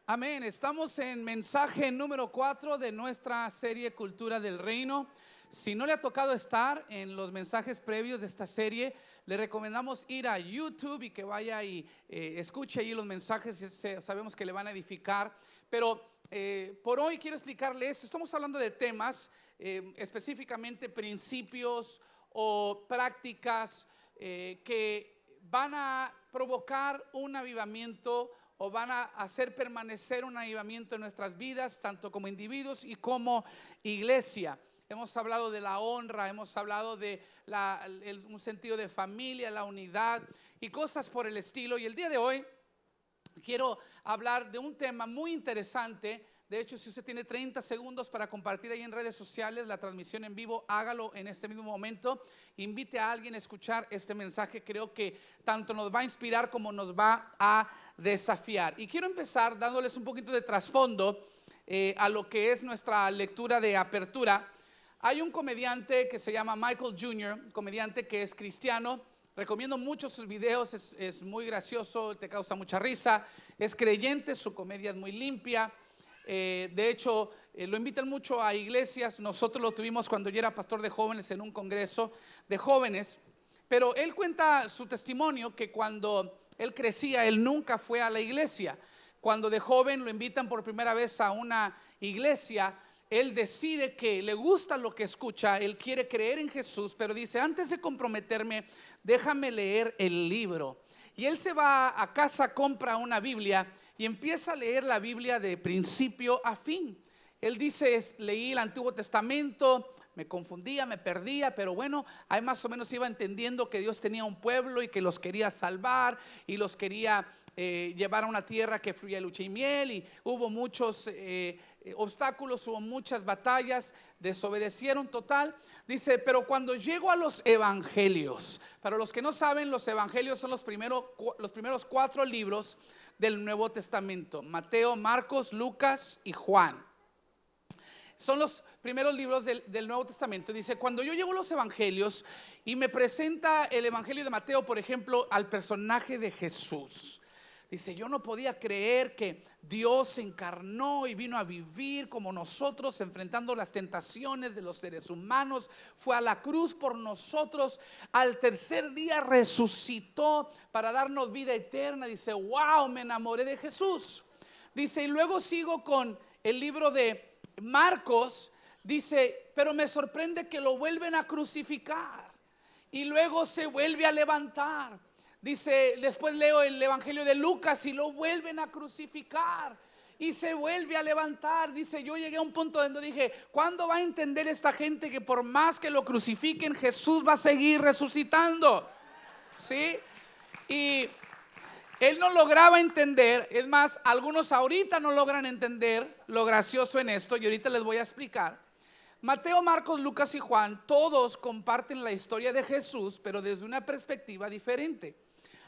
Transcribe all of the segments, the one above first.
Amén. Estamos en mensaje número 4 de nuestra serie Cultura del Reino. Si no le ha tocado estar en los mensajes previos de esta serie, le recomendamos ir a YouTube y que vaya y escuche ahí los mensajes. Sabemos que le van a edificar. Pero por hoy quiero explicarle esto. Estamos hablando de temas, específicamente principios o prácticas que van a provocar un avivamiento o van a hacer permanecer un avivamiento en nuestras vidas, tanto como individuos y como iglesia. Hemos hablado de la honra, hemos hablado de un sentido de familia, la unidad y cosas por el estilo. Y el día de hoy quiero hablar de un tema muy interesante. De hecho, si usted tiene 30 segundos para compartir ahí en redes sociales la transmisión en vivo, hágalo en este mismo momento. Invite a alguien a escuchar este mensaje. Creo que tanto nos va a inspirar como nos va a desafiar. Y quiero empezar dándoles un poquito de trasfondo a lo que es nuestra lectura de apertura. Hay un comediante que se llama Michael Jr., un comediante que es cristiano. Recomiendo mucho sus videos, es muy gracioso, te causa mucha risa. Es creyente, su comedia es muy limpia. De hecho, lo invitan mucho a iglesias. Nosotros lo tuvimos cuando yo era pastor de jóvenes en un congreso de jóvenes. Pero él cuenta su testimonio que cuando él crecía, él nunca fue a la iglesia. Cuando de joven lo invitan por primera vez a una iglesia, él decide que le gusta lo que escucha, él quiere creer en Jesús, pero dice: antes de comprometerme, déjame leer el libro. Y él se va a casa, compra una Biblia y empieza a leer la Biblia de principio a fin. Él dice: leí el Antiguo Testamento, me confundía, me perdía, pero bueno, ahí más o menos iba entendiendo que Dios tenía un pueblo y que los quería salvar y los quería llevar a una tierra que fluía leche y miel. Y hubo muchos obstáculos, hubo muchas batallas, desobedecieron total. Dice: pero cuando llego a los evangelios, para los que no saben, los evangelios son los primeros 4 libros del Nuevo Testamento: Mateo, Marcos, Lucas y Juan. Son los primeros libros del Nuevo Testamento. Dice: cuando yo llego a los evangelios y me presenta el evangelio de Mateo, por ejemplo, al personaje de Jesús, dice: yo no podía creer que Dios se encarnó y vino a vivir como nosotros, enfrentando las tentaciones de los seres humanos, fue a la cruz por nosotros, al tercer día resucitó para darnos vida eterna. Dice: wow, me enamoré de Jesús. Dice: y luego sigo con el libro de Marcos. Dice: pero me sorprende que lo vuelven a crucificar y luego se vuelve a levantar. Dice: después leo el evangelio de Lucas y lo vuelven a crucificar y se vuelve a levantar. Dice: yo llegué a un punto donde dije: ¿cuándo va a entender esta gente que por más que lo crucifiquen, Jesús va a seguir resucitando? ¿Sí? Y él no lograba entender. Es más, algunos ahorita no logran entender lo gracioso en esto, y ahorita les voy a explicar. Mateo, Marcos, Lucas y Juan, todos comparten la historia de Jesús, pero desde una perspectiva diferente.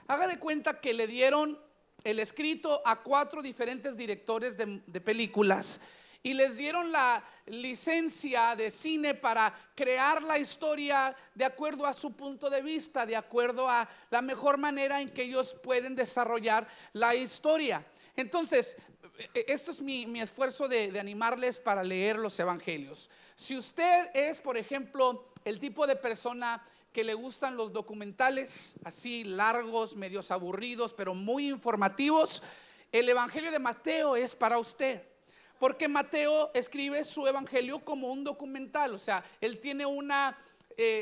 Haga de cuenta que le dieron el escrito a 4 diferentes directores de películas y les dieron la licencia de cine para crear la historia de acuerdo a su punto de vista, de acuerdo a la mejor manera en que ellos pueden desarrollar la historia. Entonces, esto es mi esfuerzo de animarles para leer los evangelios. Si usted es, por ejemplo, el tipo de persona que le gustan los documentales así largos, medios aburridos, pero muy informativos, el evangelio de Mateo es para usted. Porque Mateo escribe su evangelio como un documental. O sea, él tiene una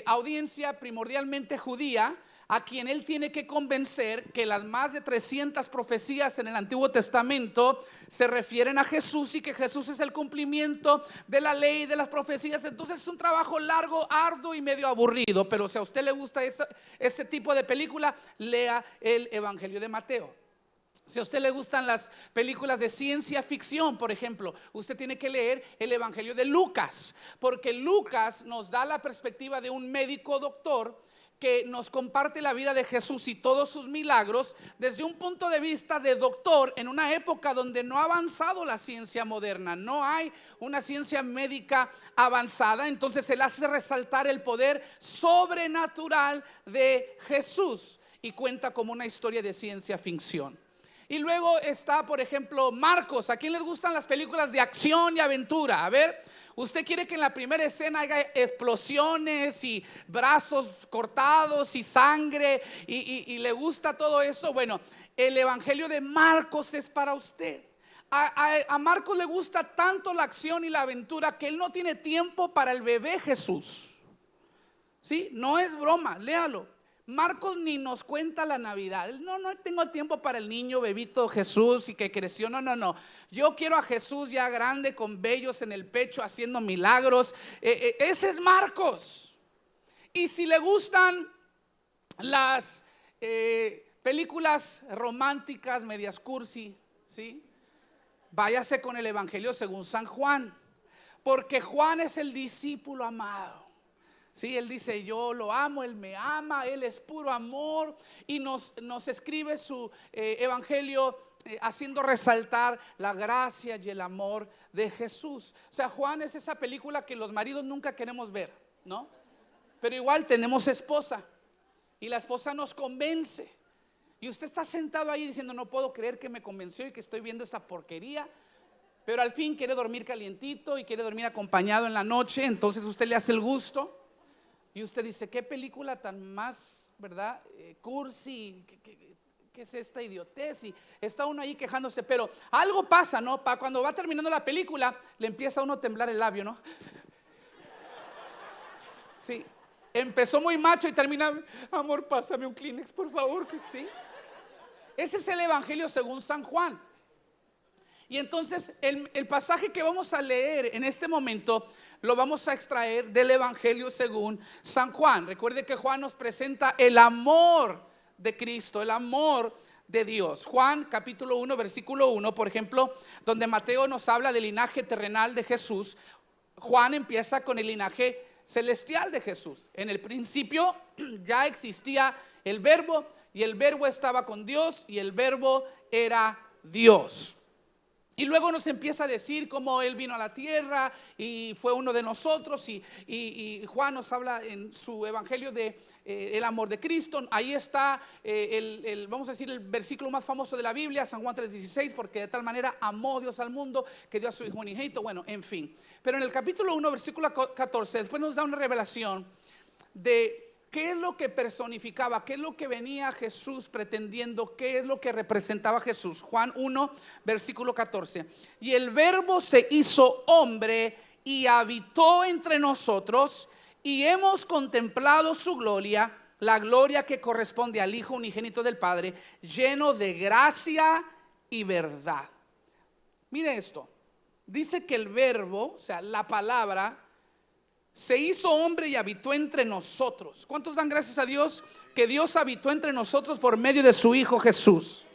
audiencia primordialmente judía, a quien él tiene que convencer que las más de 300 profecías en el Antiguo Testamento se refieren a Jesús y que Jesús es el cumplimiento de la ley y de las profecías. Entonces es un trabajo largo, arduo y medio aburrido. Pero si a usted le gusta ese tipo de película, lea el evangelio de Mateo. Si a usted le gustan las películas de ciencia ficción, por ejemplo, usted tiene que leer el evangelio de Lucas, porque Lucas nos da la perspectiva de un médico doctor que nos comparte la vida de Jesús y todos sus milagros desde un punto de vista de doctor, en una época donde no ha avanzado la ciencia moderna, no hay una ciencia médica avanzada. Entonces él hace resaltar el poder sobrenatural de Jesús y cuenta como una historia de ciencia ficción. Y luego está, por ejemplo, Marcos. ¿A quién les gustan las películas de acción y aventura? A ver, ¿usted quiere que en la primera escena haya explosiones y brazos cortados y sangre y le gusta todo eso? Bueno, el evangelio de Marcos es para usted. A Marcos le gusta tanto la acción y la aventura que él no tiene tiempo para el bebé Jesús. ¿Sí? No es broma, léalo. Marcos ni nos cuenta la Navidad. No tengo tiempo para el niño bebito Jesús y que creció. No. Yo quiero a Jesús ya grande con vellos en el pecho haciendo milagros. Ese es Marcos. Y si le gustan las películas románticas, medias cursi, ¿sí? Váyase con el evangelio según San Juan, porque Juan es el discípulo amado. Sí, él dice: yo lo amo, él me ama, él es puro amor. Y nos escribe su evangelio haciendo resaltar la gracia y el amor de Jesús. O sea, Juan es esa película que los maridos nunca queremos ver, ¿no? Pero igual tenemos esposa y la esposa nos convence. Y usted está sentado ahí diciendo: no puedo creer que me convenció y que estoy viendo esta porquería. Pero al fin quiere dormir calientito y quiere dormir acompañado en la noche. Entonces usted le hace el gusto. Y usted dice: qué película tan más, ¿verdad? Cursi, ¿qué es esta idiotez? Y está uno ahí quejándose, pero algo pasa, ¿no? Cuando va terminando la película, le empieza a uno a temblar el labio, ¿no? Sí, empezó muy macho y termina: amor, pásame un Kleenex, por favor. ¿Sí? Ese es el evangelio según San Juan. Y entonces el pasaje que vamos a leer en este momento lo vamos a extraer del evangelio según San Juan. Recuerde que Juan nos presenta el amor de Cristo, el amor de Dios. Juan capítulo 1 versículo 1, por ejemplo, donde Mateo nos habla del linaje terrenal de Jesús, Juan empieza con el linaje celestial de Jesús. En el principio ya existía el verbo, y el verbo estaba con Dios, y el verbo era Dios. Y luego nos empieza a decir cómo Él vino a la tierra y fue uno de nosotros. Y Juan nos habla en su evangelio de el amor de Cristo. Ahí está vamos a decir, el versículo más famoso de la Biblia, San Juan 3:16, porque de tal manera amó Dios al mundo que dio a su Hijo unigénito. Bueno, en fin. Pero en el capítulo 1, versículo 14, después nos da una revelación de qué es lo que personificaba, qué es lo que venía Jesús pretendiendo, qué es lo que representaba Jesús. Juan 1, versículo 14. Y el verbo se hizo hombre y habitó entre nosotros, y hemos contemplado su gloria, la gloria que corresponde al Hijo unigénito del Padre, lleno de gracia y verdad. Mire esto, dice que el verbo, o sea, la palabra, se hizo hombre y habitó entre nosotros. ¿Cuántos dan gracias a Dios que Dios habitó entre nosotros por medio de su Hijo Jesús?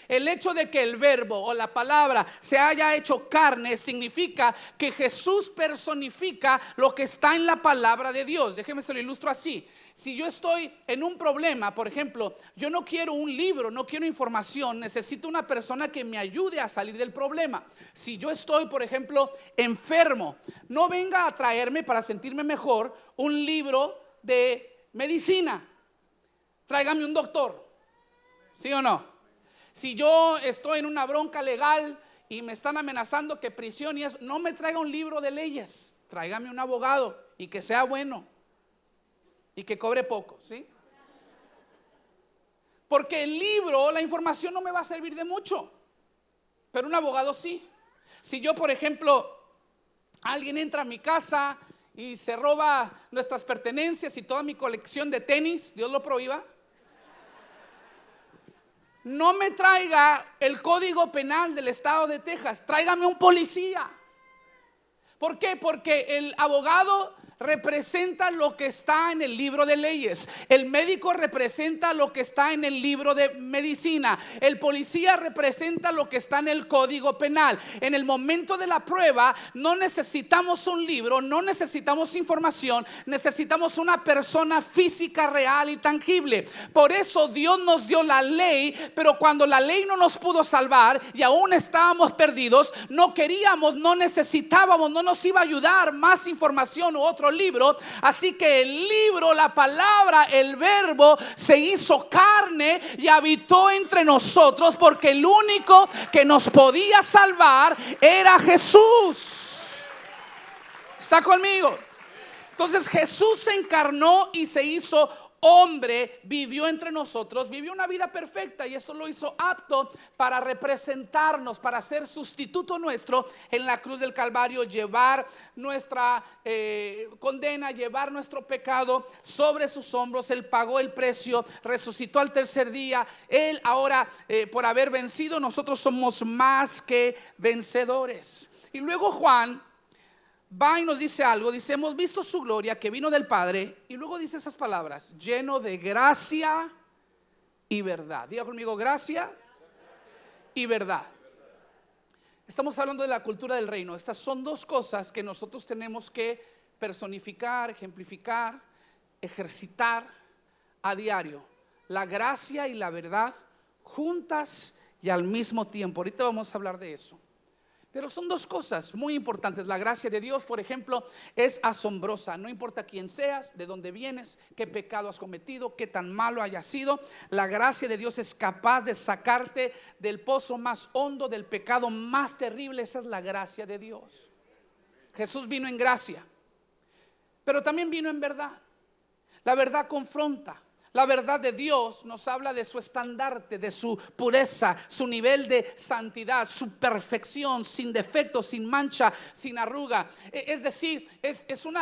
El hecho de que el verbo o la palabra se haya hecho carne significa que Jesús personifica lo que está en la palabra de Dios. Déjeme se lo ilustro así. Si yo estoy en un problema, por ejemplo, yo no quiero un libro, no quiero información, necesito una persona que me ayude a salir del problema. Si yo estoy, por ejemplo, enfermo, no venga a traerme para sentirme mejor un libro de medicina. Tráigame un doctor, ¿sí o no? Si yo estoy en una bronca legal y me están amenazando que prisión y eso, no me traiga un libro de leyes, tráigame un abogado y que sea bueno y que cobre poco, ¿sí? Porque el libro, la información no me va a servir de mucho, pero un abogado sí. Si yo, por ejemplo, alguien entra a mi casa y se roba nuestras pertenencias y toda mi colección de tenis, Dios lo prohíba, no me traiga el código penal del estado de Texas, tráigame un policía. ¿Por qué? Porque el abogado representa lo que está en el libro de leyes, el médico representa lo que está en el libro de medicina, el policía representa lo que está en el código penal. En el momento de la prueba no necesitamos un libro, no necesitamos información, necesitamos una persona física, real y tangible. Por eso Dios nos dio la ley, pero cuando la ley no nos pudo salvar y aún estábamos perdidos, no queríamos, no necesitábamos, no nos iba a ayudar más información u otro otro libro. Así que el libro, la palabra, el verbo se hizo carne y habitó entre nosotros, porque el único que nos podía salvar era Jesús. ¿Está conmigo? Entonces Jesús se encarnó y se hizo hombre, vivió entre nosotros, vivió una vida perfecta, y esto lo hizo apto para representarnos, para ser sustituto nuestro en la cruz del Calvario, llevar nuestra condena, llevar nuestro pecado sobre sus hombros. Él pagó el precio, resucitó al tercer día. Él ahora, por haber vencido, nosotros somos más que vencedores. Y luego Juan va y nos dice algo, dice: hemos visto su gloria que vino del Padre, y luego dice esas palabras: lleno de gracia y verdad. Diga conmigo: gracia y verdad. Estamos hablando de la cultura del reino. Estas son dos cosas que nosotros tenemos que personificar, ejemplificar, ejercitar a diario: la gracia y la verdad juntas y al mismo tiempo. Ahorita vamos a hablar de eso. Pero son dos cosas muy importantes. La gracia de Dios, por ejemplo, es asombrosa. No importa quién seas, de dónde vienes, qué pecado has cometido, qué tan malo hayas sido, la gracia de Dios es capaz de sacarte del pozo más hondo, del pecado más terrible. Esa es la gracia de Dios. Jesús vino en gracia, pero también vino en verdad. La verdad confronta. La verdad de Dios nos habla de su estandarte, de su pureza, su nivel de santidad, su perfección, sin defecto, sin mancha, sin arruga. Es decir,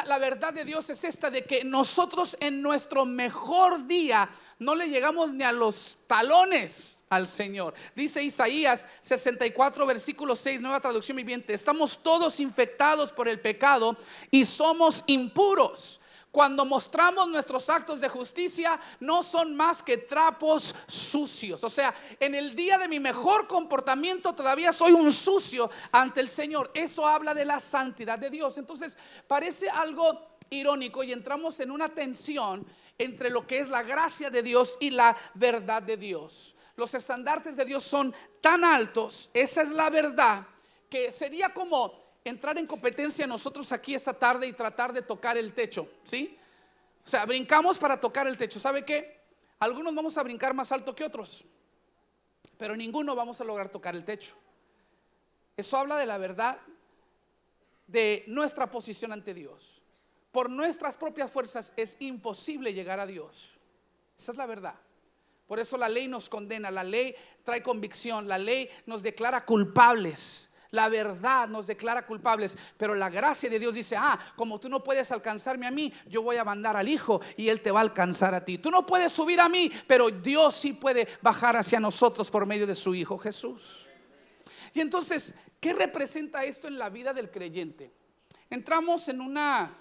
la verdad de Dios es esta, de que nosotros en nuestro mejor día no le llegamos ni a los talones al Señor. Dice Isaías 64 versículo 6, nueva traducción viviente: estamos todos infectados por el pecado y somos impuros. Cuando mostramos nuestros actos de justicia, no son más que trapos sucios. O sea, en el día de mi mejor comportamiento todavía soy un sucio ante el Señor. Eso habla de la santidad de Dios. Entonces parece algo irónico, y entramos en una tensión entre lo que es la gracia de Dios y la verdad de Dios. Los estandartes de Dios son tan altos, esa es la verdad, que sería como entrar en competencia nosotros aquí esta tarde y tratar de tocar el techo, ¿sí? O sea, brincamos para tocar el techo. ¿Sabe qué? Algunos vamos a brincar más alto que otros, pero ninguno vamos a lograr tocar el techo. Eso habla de la verdad de nuestra posición ante Dios. Por nuestras propias fuerzas es imposible llegar a Dios. Esa es la verdad. Por eso la ley nos condena, la ley trae convicción, la ley nos declara culpables. La verdad nos declara culpables, pero la gracia de Dios dice: como tú no puedes alcanzarme a mí, yo voy a mandar al Hijo y Él te va a alcanzar a ti. Tú no puedes subir a mí, pero Dios sí puede bajar hacia nosotros por medio de su Hijo Jesús. Y entonces, ¿qué representa esto en la vida del creyente? Entramos en una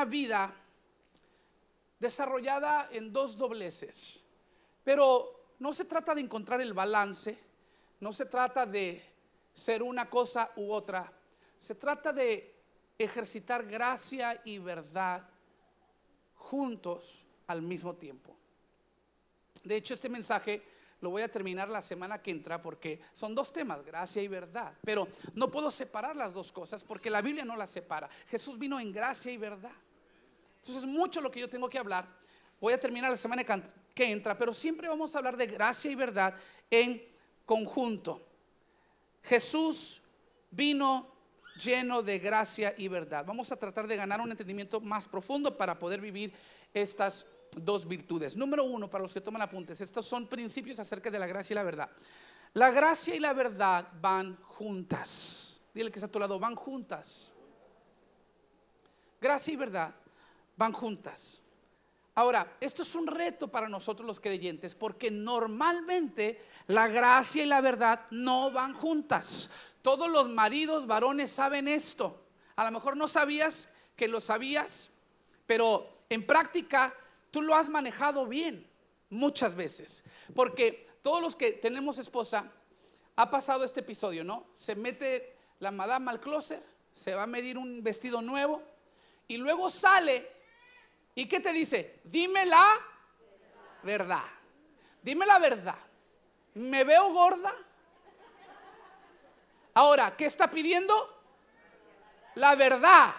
vida desarrollada en dos dobleces, pero no se trata de encontrar el balance. No se trata de ser una cosa u otra. Se trata de ejercitar gracia y verdad juntos al mismo tiempo. De hecho, este mensaje lo voy a terminar la semana que entra, porque son dos temas: gracia y verdad. Pero no puedo separar las dos cosas, porque la Biblia no las separa. Jesús vino en gracia y verdad. Entonces, mucho lo que yo tengo que hablar. Voy a terminar la semana que entra, pero siempre vamos a hablar de gracia y verdad en conjunto. Jesús vino lleno de gracia y verdad. Vamos a tratar de ganar un entendimiento más profundo para poder vivir estas dos virtudes. Número uno, para los que toman apuntes, estos son principios acerca de la gracia y la verdad. La gracia y la verdad van juntas. Dile que está a tu lado: van juntas. Gracia y verdad van juntas. Ahora, esto es un reto para nosotros los creyentes, porque normalmente la gracia y la verdad no van juntas. Todos los maridos varones saben esto. A lo mejor no sabías que lo sabías, pero en práctica tú lo has manejado bien muchas veces. Porque todos los que tenemos esposa ha pasado este episodio, ¿no? Se mete la madama al closet, se va a medir un vestido nuevo y luego sale. ¿Y qué te dice? Dime la verdad. Dime la verdad. ¿Me veo gorda? Ahora, ¿qué está pidiendo? La verdad.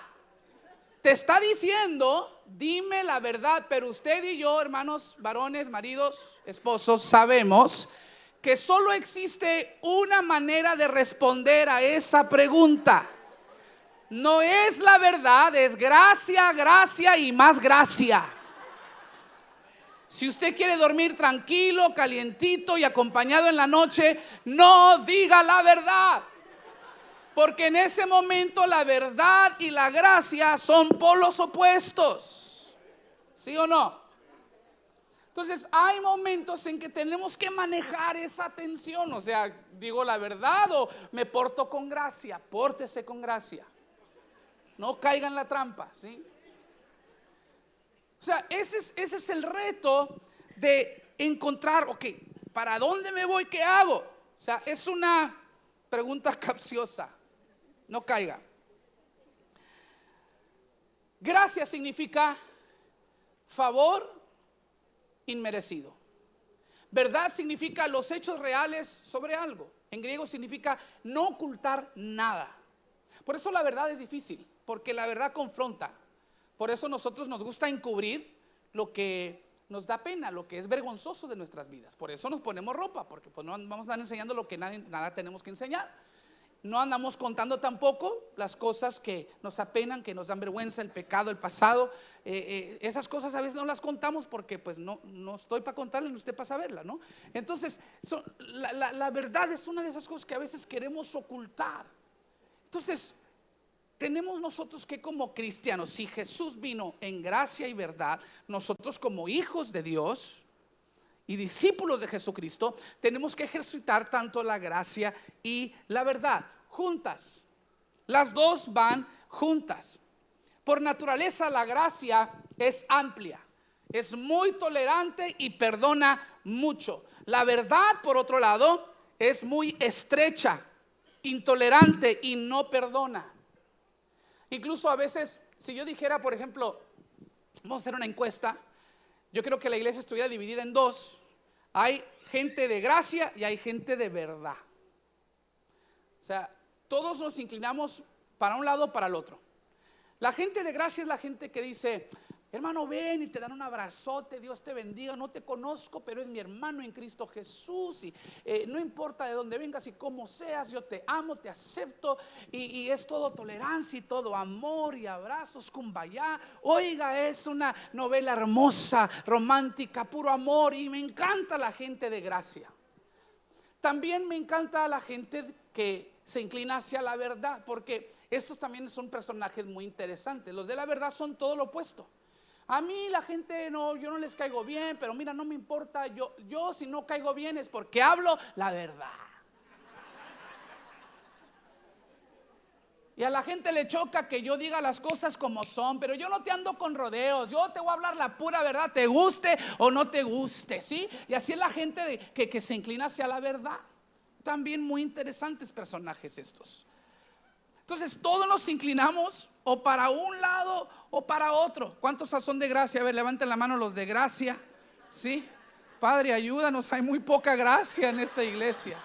te está diciendo, dime la verdad. Pero usted y yo, hermanos, varones, maridos, esposos, sabemos que solo existe una manera de responder a esa pregunta. No es la verdad, es gracia, gracia y más gracia. Si usted quiere dormir tranquilo, calientito y acompañado en la noche, no diga la verdad. Porque en ese momento la verdad y la gracia son polos opuestos. ¿Sí o no? Entonces hay momentos en que tenemos que manejar esa tensión. O sea, digo la verdad o me porto con gracia. Pórtese con gracia. No caiga en la trampa, ¿sí? O sea, ese es el reto de encontrar, ok, ¿para dónde me voy? ¿Qué hago? O sea, es una pregunta capciosa. No caiga. Gracia significa favor inmerecido. Verdad significa los hechos reales sobre algo. En griego significa no ocultar nada. Por eso la verdad es difícil, porque la verdad confronta. Por eso nosotros nos gusta encubrir lo que nos da pena, lo que es vergonzoso de nuestras vidas. Por eso nos ponemos ropa, porque pues no vamos a andar enseñando lo que nada tenemos que enseñar. No andamos contando tampoco las cosas que nos apenan, que nos dan vergüenza, el pecado, el pasado. Esas cosas a veces no las contamos porque pues no estoy para contarle, ni usted para saberla, ¿no? Entonces, la verdad es una de esas cosas que a veces queremos ocultar. Entonces, tenemos nosotros que como cristianos, si Jesús vino en gracia y verdad, nosotros como hijos de Dios y discípulos de Jesucristo, tenemos que ejercitar tanto la gracia y la verdad juntas. Las dos van juntas. Por naturaleza la gracia es amplia, es muy tolerante y perdona mucho. La verdad, por otro lado, es muy estrecha, intolerante y no perdona. Incluso a veces, si yo dijera, por ejemplo, vamos a hacer una encuesta, yo creo que la iglesia estuviera dividida en dos. Hay gente de gracia y hay gente de verdad. O sea, todos nos inclinamos para un lado o para el otro. La gente de gracia es la gente que dice, hermano, ven, y te dan un abrazote, Dios te bendiga, no te conozco, pero es mi hermano en Cristo Jesús, y no importa de dónde vengas y cómo seas, yo te amo, te acepto, y es todo tolerancia y todo amor y abrazos, kumbaya. Oiga, es una novela hermosa, romántica, puro amor, y me encanta la gente de gracia. También me encanta la gente que se inclina hacia la verdad, porque estos también son personajes muy interesantes. Los de la verdad son todo lo opuesto. A mí la gente no, yo no les caigo bien, pero mira, no me importa, yo si no caigo bien es porque hablo la verdad. Y a la gente le choca que yo diga las cosas como son, pero yo no te ando con rodeos, yo te voy a hablar la pura verdad, te guste o no te guste, ¿sí? Y así es la gente que se inclina hacia la verdad. También muy interesantes personajes estos. Entonces todos nos inclinamos o para un lado o para otro. ¿Cuántos son de gracia? A ver, levanten la mano los de gracia. ¿Sí? Padre, ayúdanos, hay muy poca gracia en esta iglesia.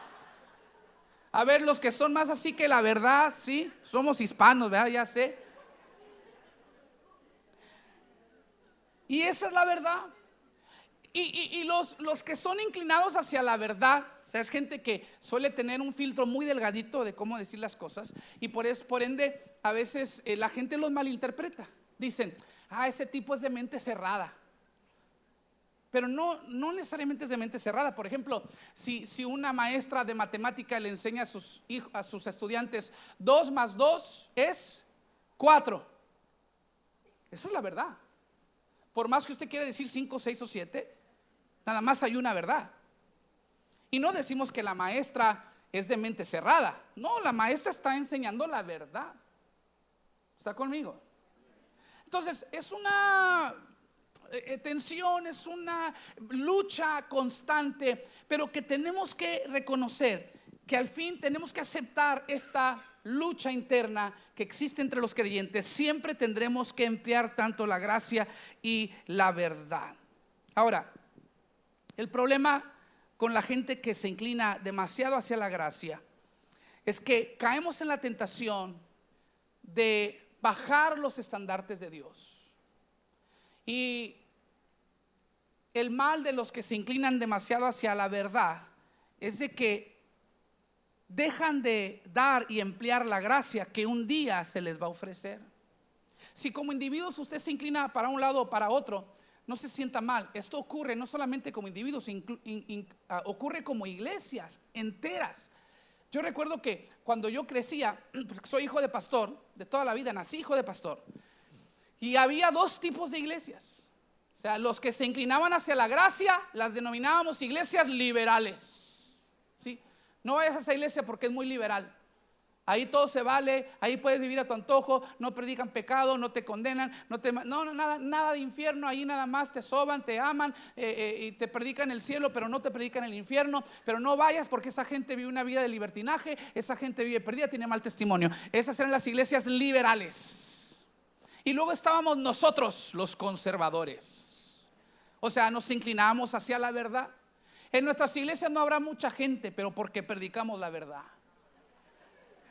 A ver, los que son más así que la verdad, ¿sí? Somos hispanos, ¿verdad? Ya sé. Y esa es la verdad. Y los que son inclinados hacia la verdad, o sea, es gente que suele tener un filtro muy delgadito de cómo decir las cosas, y por ende a veces la gente los malinterpreta. Dicen, ese tipo es de mente cerrada. Pero no necesariamente es de mente cerrada. Por ejemplo, si una maestra de matemática le enseña a sus estudiantes 2 más 2 es 4. Esa es la verdad. Por más que usted quiera decir 5, 6 o 7, nada más hay una verdad. Y no decimos que la maestra es de mente cerrada. No, la maestra está enseñando la verdad. ¿Está conmigo? Entonces, es una tensión, es una lucha constante, pero que tenemos que reconocer que al fin tenemos que aceptar esta lucha interna que existe entre los creyentes. Siempre tendremos que emplear tanto la gracia y la verdad. Ahora, el problema con la gente que se inclina demasiado hacia la gracia es que caemos en la tentación de bajar los estandartes de Dios. Y el mal de los que se inclinan demasiado hacia la verdad es de que dejan de dar y emplear la gracia que un día se les va a ofrecer. Si como individuos usted se inclina para un lado o para otro, no se sienta mal. Esto ocurre no solamente como individuos, ocurre como iglesias enteras. Yo recuerdo que cuando yo crecía, porque soy hijo de pastor, de toda la vida nací hijo de pastor, y había dos tipos de iglesias. O sea, los que se inclinaban hacia la gracia las denominábamos iglesias liberales, ¿sí? No vayas a esa iglesia porque es muy liberal. Ahí todo se vale, ahí puedes vivir a tu antojo, no predican pecado, no te condenan, nada de infierno, ahí nada más te soban, te aman y te predican el cielo, pero no te predican el infierno. Pero no vayas porque esa gente vive una vida de libertinaje, esa gente vive perdida, tiene mal testimonio. Esas eran las iglesias liberales. Y luego estábamos nosotros, los conservadores. O sea, nos inclinamos hacia la verdad. En nuestras iglesias no habrá mucha gente, pero porque predicamos la verdad.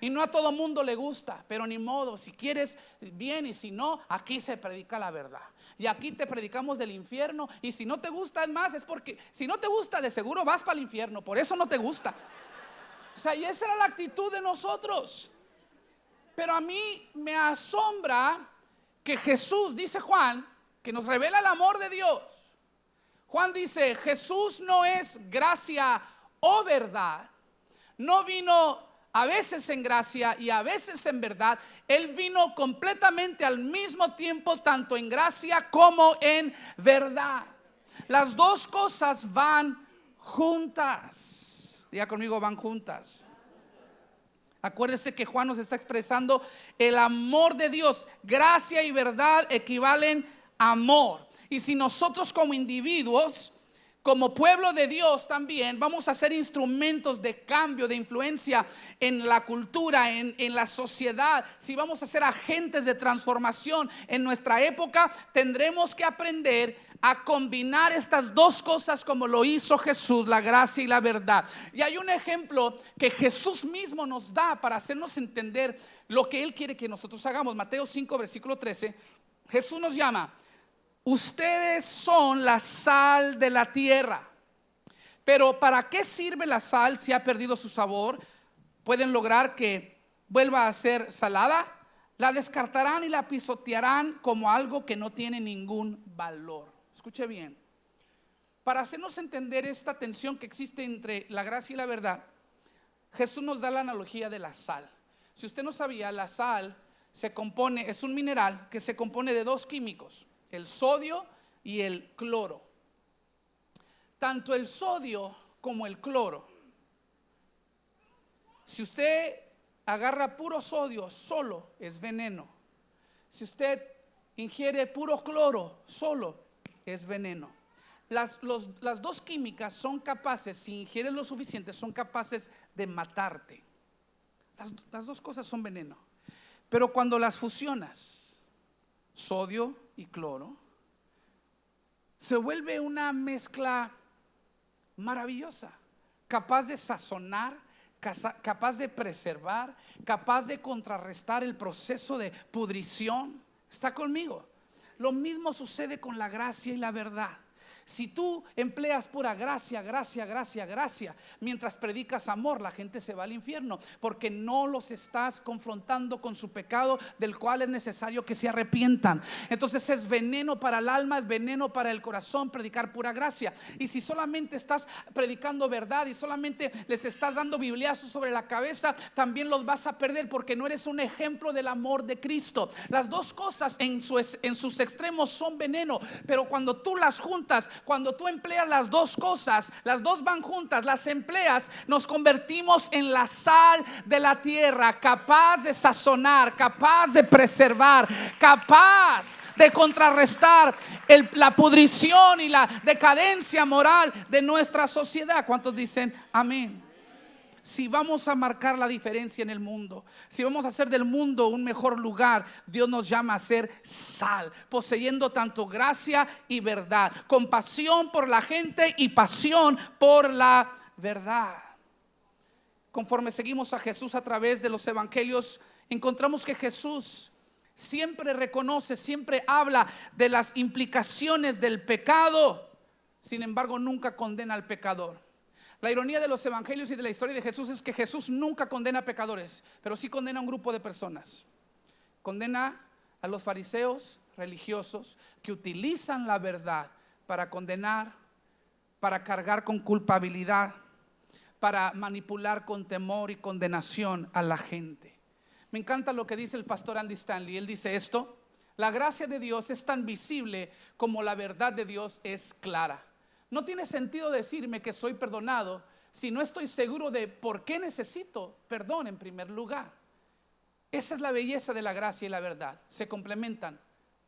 Y no a todo mundo le gusta, pero ni modo, si quieres bien y si no, aquí se predica la verdad. Y aquí te predicamos del infierno. Y si no te gusta, es más, es porque si no te gusta, de seguro vas para el infierno. Por eso no te gusta. O sea, y esa era la actitud de nosotros. Pero a mí me asombra que Jesús, dice Juan, que nos revela el amor de Dios. Juan dice, Jesús no es gracia o verdad. No vino a veces en gracia y a veces en verdad. Él vino completamente al mismo tiempo, tanto en gracia como en verdad. Las dos cosas van juntas. Diga conmigo, van juntas. Acuérdese que Juan nos está expresando el amor de Dios. Gracia y verdad equivalen a amor. Y si nosotros como individuos, como pueblo de Dios también vamos a ser instrumentos de cambio, de influencia en la cultura, en la sociedad, si vamos a ser agentes de transformación en nuestra época, tendremos que aprender a combinar estas dos cosas como lo hizo Jesús, la gracia y la verdad. Y hay un ejemplo que Jesús mismo nos da para hacernos entender lo que Él quiere que nosotros hagamos. Mateo 5, versículo 13, Jesús nos llama: ustedes son la sal de la tierra. Pero ¿para qué sirve la sal si ha perdido su sabor? ¿Pueden lograr que vuelva a ser salada? La descartarán y la pisotearán como algo que no tiene ningún valor. Escuche bien. Para hacernos entender esta tensión que existe entre la gracia y la verdad, Jesús nos da la analogía de la sal. Si usted no sabía, la sal es un mineral que se compone de dos químicos: el sodio y el cloro. Tanto el sodio como el cloro, si usted agarra puro sodio solo, es veneno. Si usted ingiere puro cloro solo, es veneno. Las dos químicas son capaces, si ingieres lo suficiente, son capaces de matarte. Las dos cosas son veneno. Pero cuando las fusionas, sodio y cloro, se vuelve una mezcla maravillosa, capaz de sazonar, capaz de preservar, capaz de contrarrestar el proceso de pudrición. ¿Está conmigo? Lo mismo sucede con la gracia y la verdad. Si tú empleas pura gracia, gracia, gracia, gracia, mientras predicas amor, la gente se va al infierno, porque no los estás confrontando con su pecado, del cual es necesario que se arrepientan. Entonces es veneno para el alma, es veneno para el corazón predicar pura gracia. Y si solamente estás predicando verdad y solamente les estás dando bibliazos sobre la cabeza, también los vas a perder, porque no eres un ejemplo del amor de Cristo. Las dos cosas en sus extremos son veneno, pero cuando tú las juntas, cuando tú empleas las dos cosas, las dos van juntas, las empleas, nos convertimos en la sal de la tierra, capaz de sazonar, capaz de preservar, capaz de contrarrestar la pudrición y la decadencia moral de nuestra sociedad. ¿Cuántos dicen amén? Si vamos a marcar la diferencia en el mundo, si vamos a hacer del mundo un mejor lugar, Dios nos llama a ser sal, poseyendo tanto gracia y verdad, compasión por la gente y pasión por la verdad. Conforme seguimos a Jesús a través de los evangelios, encontramos que Jesús siempre reconoce, siempre habla de las implicaciones del pecado. Sin embargo, nunca condena al pecador. La ironía de los evangelios y de la historia de Jesús es que Jesús nunca condena a pecadores, pero sí condena a un grupo de personas. Condena a los fariseos religiosos que utilizan la verdad para condenar, para cargar con culpabilidad, para manipular con temor y condenación a la gente. Me encanta lo que dice el pastor Andy Stanley. Él dice esto: la gracia de Dios es tan visible como la verdad de Dios es clara. No tiene sentido decirme que soy perdonado si no estoy seguro de por qué necesito perdón en primer lugar. Esa es la belleza de la gracia y la verdad. Se complementan,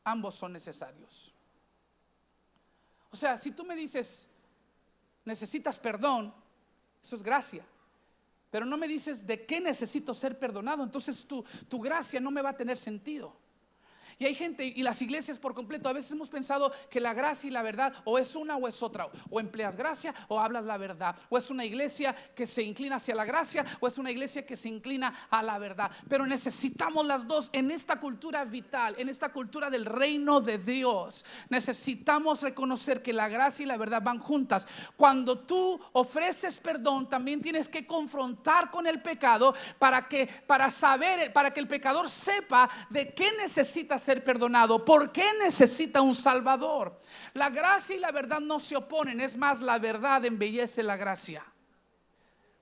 ambos son necesarios. O sea, si tú me dices necesitas perdón, eso es gracia. Pero no me dices de qué necesito ser perdonado, entonces tu gracia no me va a tener sentido. Y hay gente y las iglesias por completo, a veces hemos pensado que la gracia y la verdad o es una o es otra. O empleas gracia o hablas la verdad. O es una iglesia que se inclina hacia la gracia o es una iglesia que se inclina a la verdad. Pero necesitamos las dos en esta cultura vital, en esta cultura del reino de Dios. Necesitamos reconocer que la gracia y la verdad van juntas. Cuando tú ofreces perdón, también tienes que confrontar con el pecado para que el pecador sepa de qué necesita ser perdonado, por qué necesita un salvador. La gracia y la verdad no se oponen, es más, la verdad embellece la gracia.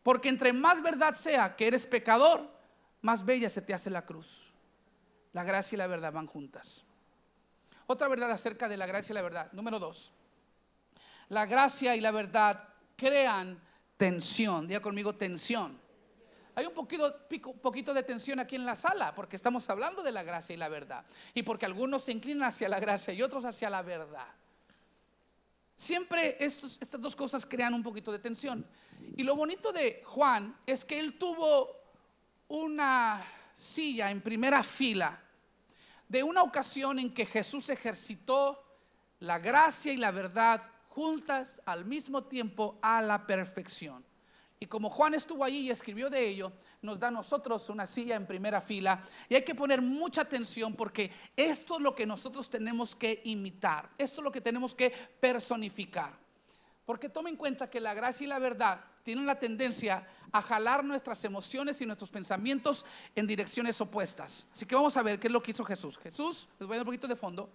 Porque entre más verdad sea que eres pecador, más bella se te hace la cruz. La gracia y la verdad van juntas. Otra verdad acerca de la gracia y la verdad, número 2. La gracia y la verdad crean tensión. Diga conmigo, tensión. Hay un poquito de tensión aquí en la sala porque estamos hablando de la gracia y la verdad, y porque algunos se inclinan hacia la gracia y otros hacia la verdad. Siempre estas dos cosas crean un poquito de tensión. Y lo bonito de Juan es que él tuvo una silla en primera fila de una ocasión en que Jesús ejercitó la gracia y la verdad juntas al mismo tiempo a la perfección. Y como Juan estuvo allí y escribió de ello, nos da a nosotros una silla en primera fila. Y hay que poner mucha atención porque esto es lo que nosotros tenemos que imitar. Esto es lo que tenemos que personificar. Porque toma en cuenta que la gracia y la verdad tienen la tendencia a jalar nuestras emociones y nuestros pensamientos en direcciones opuestas. Así que vamos a ver qué es lo que hizo Jesús. Jesús, les voy a dar un poquito de fondo,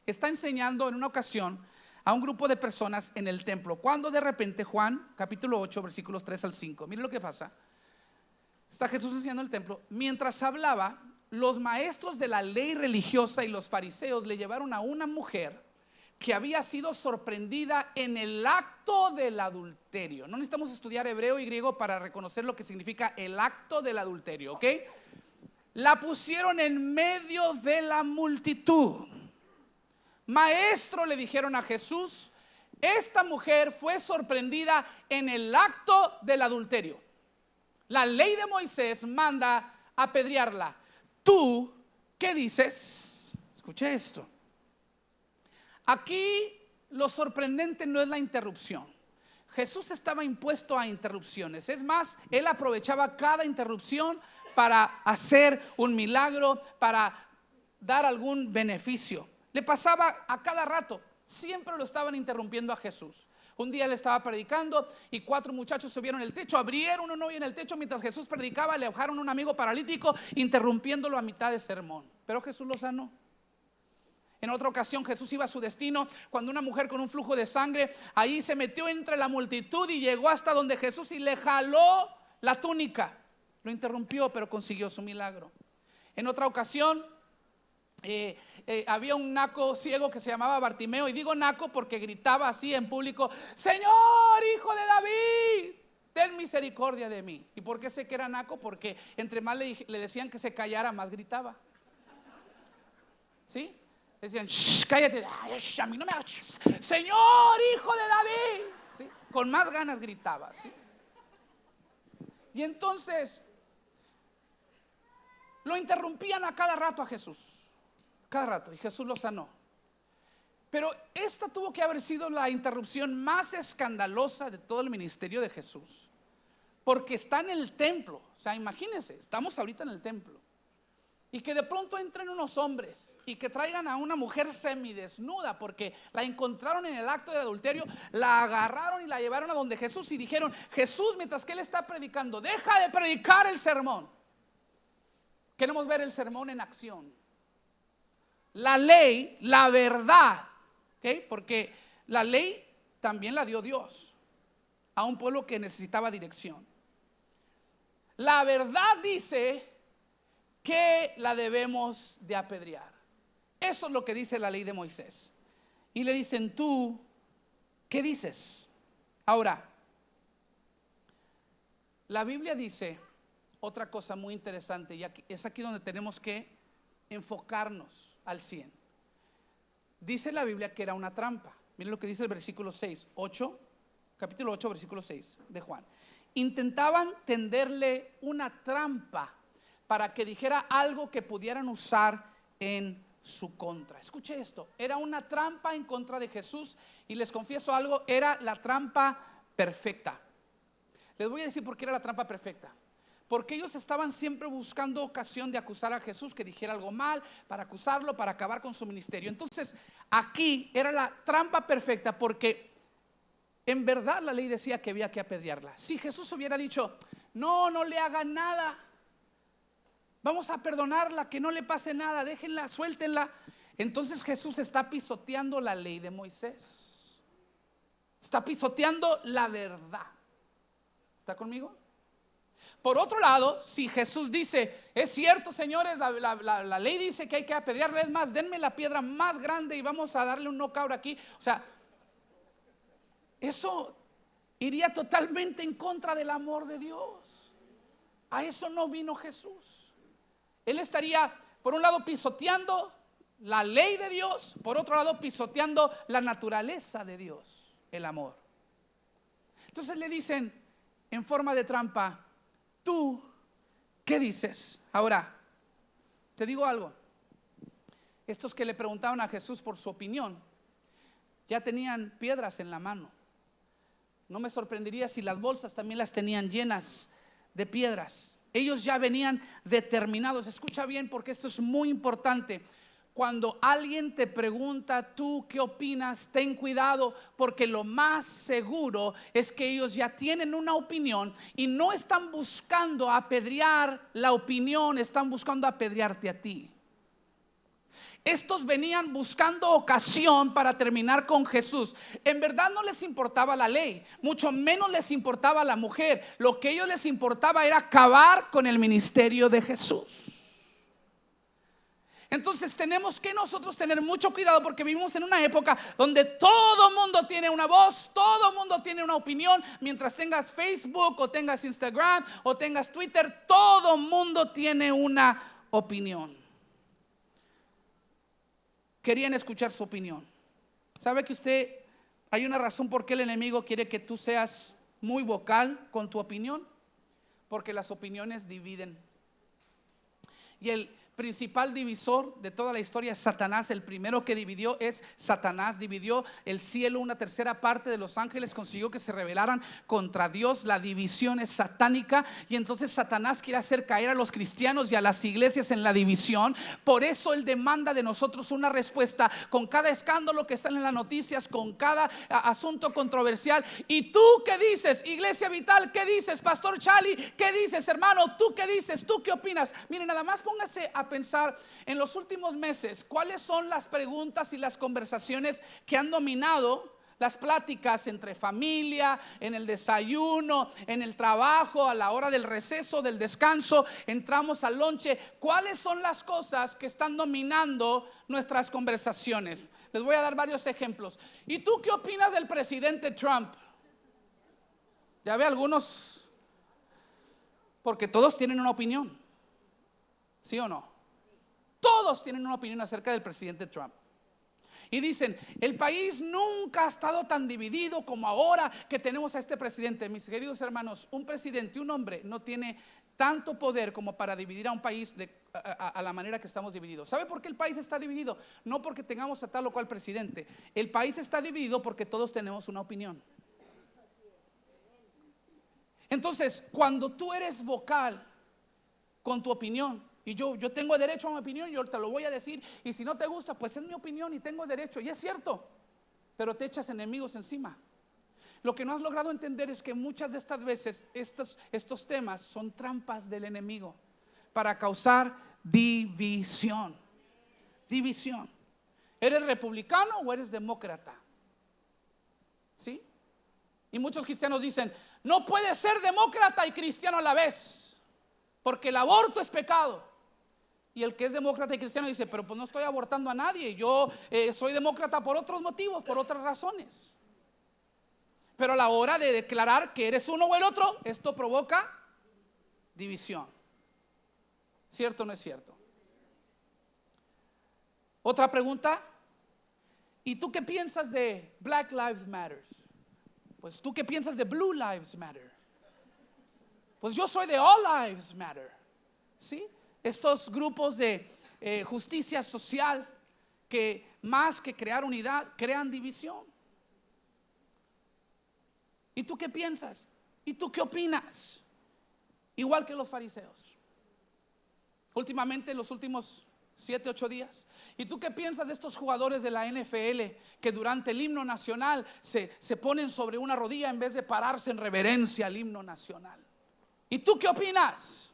está enseñando en una ocasión a un grupo de personas en el templo, cuando de repente Juan capítulo 8 versículos 3 al 5, miren lo que pasa. Está Jesús enseñando en el templo. Mientras hablaba, los maestros de la ley religiosa y los fariseos le llevaron a una mujer que había sido sorprendida en el acto del adulterio. No necesitamos estudiar hebreo y griego para reconocer lo que significa el acto del adulterio, ¿ok? La pusieron en medio de la multitud. Maestro, le dijeron a Jesús, esta mujer fue sorprendida en el acto del adulterio. La ley de Moisés manda apedrearla. ¿Tú qué dices? Escuche esto. Aquí lo sorprendente no es la interrupción. Jesús estaba impuesto a interrupciones. Es más, él aprovechaba cada interrupción para hacer un milagro, para dar algún beneficio. Le pasaba a cada rato, siempre lo estaban interrumpiendo a Jesús. Un día le estaba predicando y 4 muchachos subieron el techo, abrieron un hoyo en el techo mientras Jesús predicaba, le bajaron un amigo paralítico, interrumpiéndolo a mitad de sermón. Pero Jesús lo sanó. En otra ocasión Jesús iba a su destino cuando una mujer con un flujo de sangre ahí se metió entre la multitud y llegó hasta donde Jesús y le jaló la túnica. Lo interrumpió, pero consiguió su milagro. En otra ocasión había un naco ciego que se llamaba Bartimeo, y digo naco porque gritaba así en público: Señor, hijo de David, ten misericordia de mí. ¿Y por qué sé que era naco? Porque entre más le decían que se callara, más gritaba. ¿Sí? Decían, cállate, a mí no me hagas, Señor, hijo de David. ¿Sí? Con más ganas gritaba, ¿sí? Y entonces lo interrumpían a cada rato a Jesús, cada rato, y Jesús lo sanó. Pero esta tuvo que haber sido la interrupción más escandalosa de todo el ministerio de Jesús, porque está en el templo. O sea, imagínense, estamos ahorita en el templo y que de pronto entren unos hombres y que traigan a una mujer semidesnuda porque la encontraron en el acto de adulterio, la agarraron y la llevaron a donde Jesús y dijeron: Jesús, mientras que él está predicando, deja de predicar el sermón. Queremos ver el sermón en acción. La ley, la verdad, ¿okay? Porque la ley también la dio Dios a un pueblo que necesitaba dirección. La verdad dice que la debemos de apedrear. Eso es lo que dice la ley de Moisés. Y le dicen: ¿tú qué dices? Ahora, la Biblia dice otra cosa muy interesante, y es aquí donde tenemos que enfocarnos al 100. Dice la Biblia que era una trampa. Miren lo que dice el versículo 6, capítulo 8, versículo 6 de Juan. Intentaban tenderle una trampa para que dijera algo que pudieran usar en su contra. Escuche esto, era una trampa en contra de Jesús, y les confieso algo, era la trampa perfecta. Les voy a decir por qué era la trampa perfecta. Porque ellos estaban siempre buscando ocasión de acusar a Jesús, que dijera algo mal, para acusarlo, para acabar con su ministerio. Entonces, aquí era la trampa perfecta, porque en verdad la ley decía que había que apedrearla. Si Jesús hubiera dicho: no, no le hagan nada, vamos a perdonarla, que no le pase nada, déjenla, suéltenla. Entonces Jesús está pisoteando la ley de Moisés, está pisoteando la verdad. ¿Está conmigo? Por otro lado, si Jesús dice: es cierto, señores, la ley dice que hay que apedrearle, es más, denme la piedra más grande y vamos a darle un knockout aquí. O sea, eso iría totalmente en contra del amor de Dios. A eso no vino Jesús. Él estaría, por un lado, pisoteando la ley de Dios, por otro lado, pisoteando la naturaleza de Dios, el amor. Entonces le dicen en forma de trampa: ¿tú qué dices? Ahora, te digo algo. Estos que le preguntaban a Jesús por su opinión, ya tenían piedras en la mano. No me sorprendería si las bolsas también las tenían llenas de piedras. Ellos ya venían determinados. Escucha bien, porque esto es muy importante. Cuando alguien te pregunta: ¿tú qué opinas? Ten cuidado, porque lo más seguro es que ellos ya tienen una opinión y no están buscando apedrear la opinión, están buscando apedrearte a ti. Estos venían buscando ocasión para terminar con Jesús. En verdad no les importaba la ley, mucho menos les importaba la mujer. Lo que a ellos les importaba era acabar con el ministerio de Jesús. Entonces tenemos que nosotros tener mucho cuidado, porque vivimos en una época donde todo mundo tiene una voz, todo mundo tiene una opinión. Mientras tengas Facebook o tengas Instagram o tengas Twitter, todo mundo tiene una opinión. Querían escuchar su opinión. ¿Sabe que hay una razón por qué el enemigo quiere que tú seas muy vocal con tu opinión? Porque las opiniones dividen. Y el principal divisor de toda la historia es Satanás. El primero que dividió es Satanás. Dividió el cielo, una tercera parte de los ángeles consiguió que se rebelaran contra Dios. La división es satánica, y entonces Satanás quiere hacer caer a los cristianos y a las iglesias en la división. Por eso él demanda de nosotros una respuesta con cada escándalo que sale en las noticias, con cada asunto controversial. ¿Y tú qué dices, Iglesia Vital? ¿Qué dices, Pastor Charlie? ¿Qué dices, hermano? ¿Tú qué dices? ¿Tú qué opinas? Miren, nada más póngase a pensar en los últimos meses cuáles son las preguntas y las conversaciones que han dominado las pláticas entre familia, en el desayuno, en el trabajo, a la hora del receso, del descanso, entramos al lonche. ¿Cuáles son las cosas que están dominando nuestras conversaciones? Les voy a dar varios ejemplos. ¿Y tú qué opinas del presidente Trump? Ya ve algunos, porque todos tienen una opinión, ¿sí o no? Todos tienen una opinión acerca del presidente Trump. Y dicen: el país nunca ha estado tan dividido como ahora que tenemos a este presidente. Mis queridos hermanos, un presidente, un hombre, no tiene tanto poder como para dividir a un país a la manera que estamos divididos. ¿Sabe por qué el país está dividido? No porque tengamos a tal o cual presidente. El país está dividido porque todos tenemos una opinión. Entonces, cuando tú eres vocal con tu opinión Y yo tengo derecho a mi opinión, yo te lo voy a decir. Y si no te gusta, pues es mi opinión y tengo derecho. Y es cierto, pero te echas enemigos encima. Lo que no has logrado entender es que muchas de estas veces estos temas son trampas del enemigo para causar división. División. ¿Eres republicano o eres demócrata? ¿Sí? Y muchos cristianos dicen, no puedes ser demócrata y cristiano a la vez, porque el aborto es pecado. Y el que es demócrata y cristiano dice, pero pues no estoy abortando a nadie, yo soy demócrata por otros motivos, por otras razones. Pero a la hora de declarar que eres uno o el otro, esto provoca división. ¿Cierto o no es cierto? Otra pregunta, ¿y tú qué piensas de Black Lives Matter? Pues tú qué piensas de Blue Lives Matter. Pues yo soy de All Lives Matter. ¿Sí? Estos grupos de justicia social que más que crear unidad, crean división. ¿Y tú qué piensas? ¿Y tú qué opinas? Igual que los fariseos. Últimamente, en los últimos 7, 8 días. ¿Y tú qué piensas de estos jugadores de la NFL que durante el himno nacional se ponen sobre una rodilla en vez de pararse en reverencia al himno nacional? ¿Y tú qué opinas?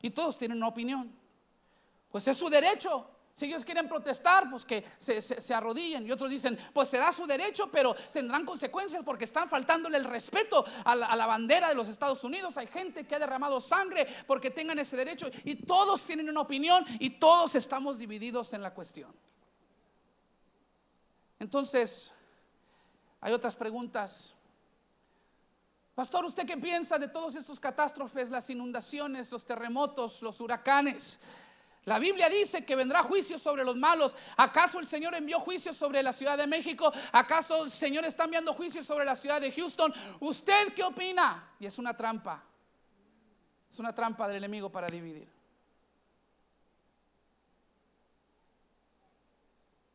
Y todos tienen una opinión. Pues es su derecho. Si ellos quieren protestar, pues que se arrodillen. Y otros dicen, pues será su derecho, pero tendrán consecuencias porque están faltándole el respeto a la bandera de los Estados Unidos. Hay gente que ha derramado sangre porque tengan ese derecho. Y todos tienen una opinión y todos estamos divididos en la cuestión. Entonces, hay otras preguntas. Pastor, ¿usted qué piensa de todos estos catástrofes, las inundaciones, los terremotos, los huracanes? La Biblia dice que vendrá juicio sobre los malos. ¿Acaso el Señor envió juicio sobre la Ciudad de México? ¿Acaso el Señor está enviando juicio sobre la ciudad de Houston? ¿Usted qué opina? Y es una trampa. Es una trampa del enemigo para dividir.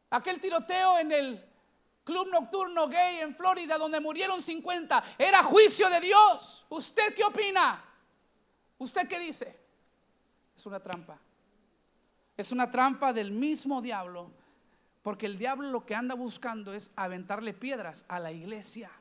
Aquel tiroteo en el club nocturno gay en Florida donde murieron 50, era juicio de Dios. ¿Usted qué opina? ¿Usted qué dice? Es una trampa. Es una trampa del mismo diablo, porque el diablo lo que anda buscando es aventarle piedras a la iglesia.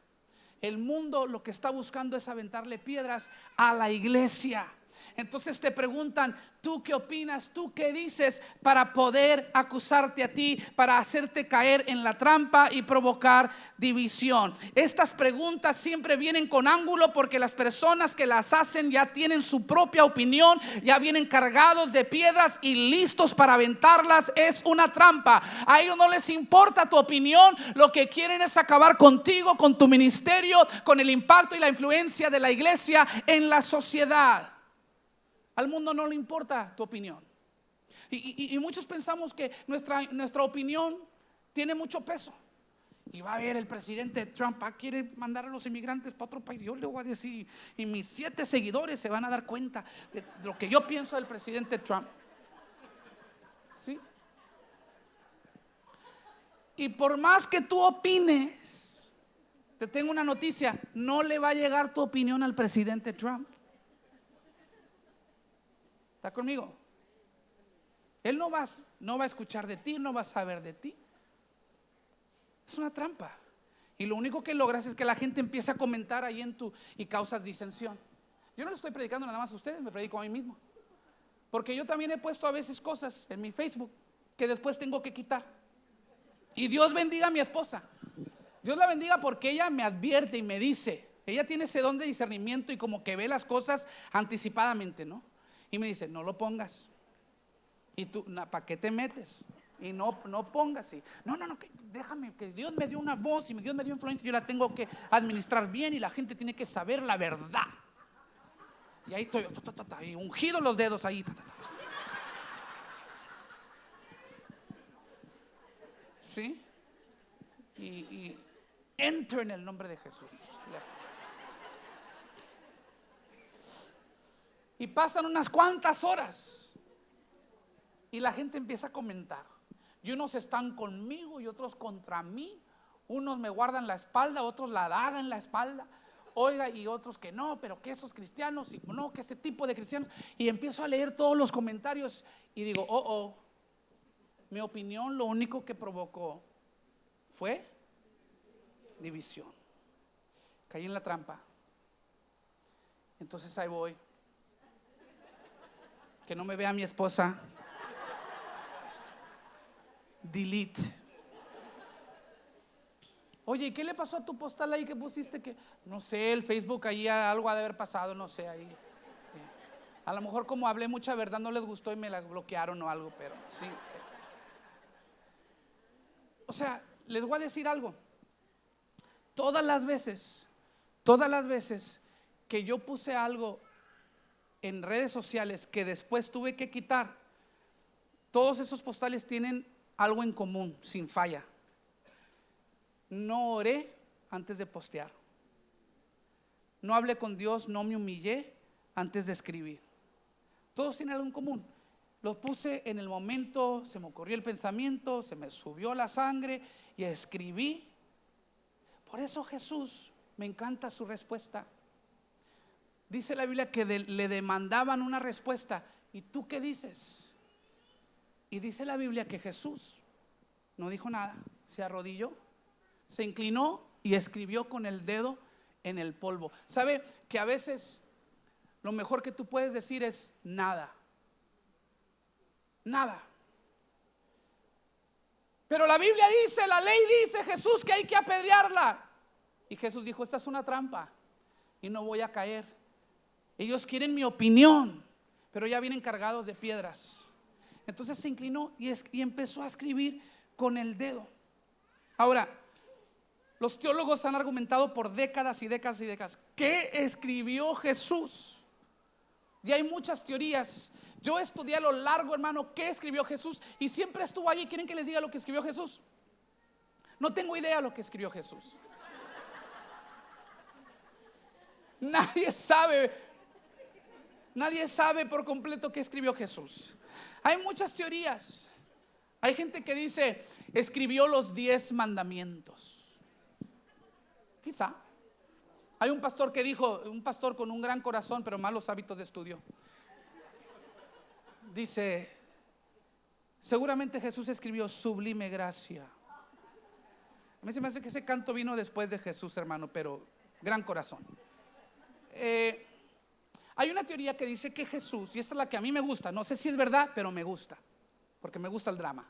El mundo lo que está buscando es aventarle piedras a la iglesia. Entonces te preguntan, ¿tú qué opinas? ¿Tú qué dices? Para poder acusarte a ti, para hacerte caer en la trampa y provocar división. Estas preguntas siempre vienen con ángulo porque las personas que las hacen ya tienen su propia opinión, ya vienen cargados de piedras y listos para aventarlas. Es una trampa. A ellos no les importa tu opinión, lo que quieren es acabar contigo, con tu ministerio, con el impacto y la influencia de la iglesia en la sociedad. Al mundo no le importa tu opinión. Y muchos pensamos que nuestra opinión tiene mucho peso. Y va a ver el presidente Trump, quiere mandar a los inmigrantes para otro país. Yo le voy a decir, y mis 7 seguidores se van a dar cuenta de lo que yo pienso del presidente Trump. ¿Sí? Y por más que tú opines, te tengo una noticia, no le va a llegar tu opinión al presidente Trump. ¿Está conmigo? Él no va a escuchar de ti, no va a saber de ti. Es una trampa. Y lo único que logras es que la gente empiece a comentar ahí y causas disensión. Yo no le estoy predicando nada más a ustedes, me predico a mí mismo. Porque yo también he puesto a veces cosas en mi Facebook que después tengo que quitar. Y Dios bendiga a mi esposa. Dios la bendiga porque ella me advierte y me dice. Ella tiene ese don de discernimiento y como que ve las cosas anticipadamente, ¿no? Y me dice, no lo pongas. Y tú, ¿para qué te metes? Y no pongas. No, déjame, que Dios me dio una voz y Dios me dio influencia. Yo la tengo que administrar bien y la gente tiene que saber la verdad. Y ahí estoy, y ungido los dedos ahí. ¿Sí? Y entro en el nombre de Jesús. Y pasan unas cuantas horas y la gente empieza a comentar. Y unos están conmigo y otros contra mí. Unos me guardan la espalda, otros la daga en la espalda. oiga, y otros que no, pero que esos cristianos, y no, que ese tipo de cristianos. Y empiezo a leer todos los comentarios y digo, mi opinión lo único que provocó fue división. Caí en la trampa. Entonces ahí voy. Que no me vea mi esposa. Delete. Oye, ¿y qué le pasó a tu postal ahí que pusiste? Que no sé, el Facebook ahí algo ha de haber pasado, no sé, ahí. A lo mejor como hablé mucha verdad no les gustó y me la bloquearon o algo, pero sí. O sea, les voy a decir algo. Todas las veces que yo puse algo en redes sociales que después tuve que quitar, todos esos postales tienen algo en común, sin falla. No oré antes de postear. No hablé con Dios, no me humillé antes de escribir. Todos tienen algo en común. Lo puse en el momento, se me ocurrió el pensamiento, se me subió la sangre y escribí. Por eso Jesús, me encanta su respuesta. Dice la Biblia que le demandaban una respuesta. ¿Y tú qué dices? Y dice la Biblia que Jesús no dijo nada, se arrodilló, se inclinó y escribió con el dedo en el polvo. ¿Sabe que a veces lo mejor que tú puedes decir es nada? Nada. Pero la Biblia dice, la ley dice, Jesús, que hay que apedrearla. Y Jesús dijo, esta es una trampa y no voy a caer. Ellos quieren mi opinión, pero ya vienen cargados de piedras. Entonces se inclinó y empezó a escribir con el dedo. Ahora, los teólogos han argumentado por décadas y décadas y décadas. ¿Qué escribió Jesús? Y hay muchas teorías. Yo estudié a lo largo, hermano, qué escribió Jesús, y siempre estuvo allí. ¿Quieren que les diga lo que escribió Jesús? No tengo idea lo que escribió Jesús. Nadie sabe por completo qué escribió Jesús. Hay muchas teorías. Hay gente que dice, escribió los 10 mandamientos. Quizá. Hay un pastor que dijo, un pastor con un gran corazón pero malos hábitos de estudio, dice, seguramente Jesús escribió sublime gracia. A mí se me hace que ese canto vino después de Jesús, hermano, pero gran corazón. Hay una teoría que dice que Jesús, y esta es la que a mí me gusta, no sé si es verdad, pero me gusta, porque me gusta el drama.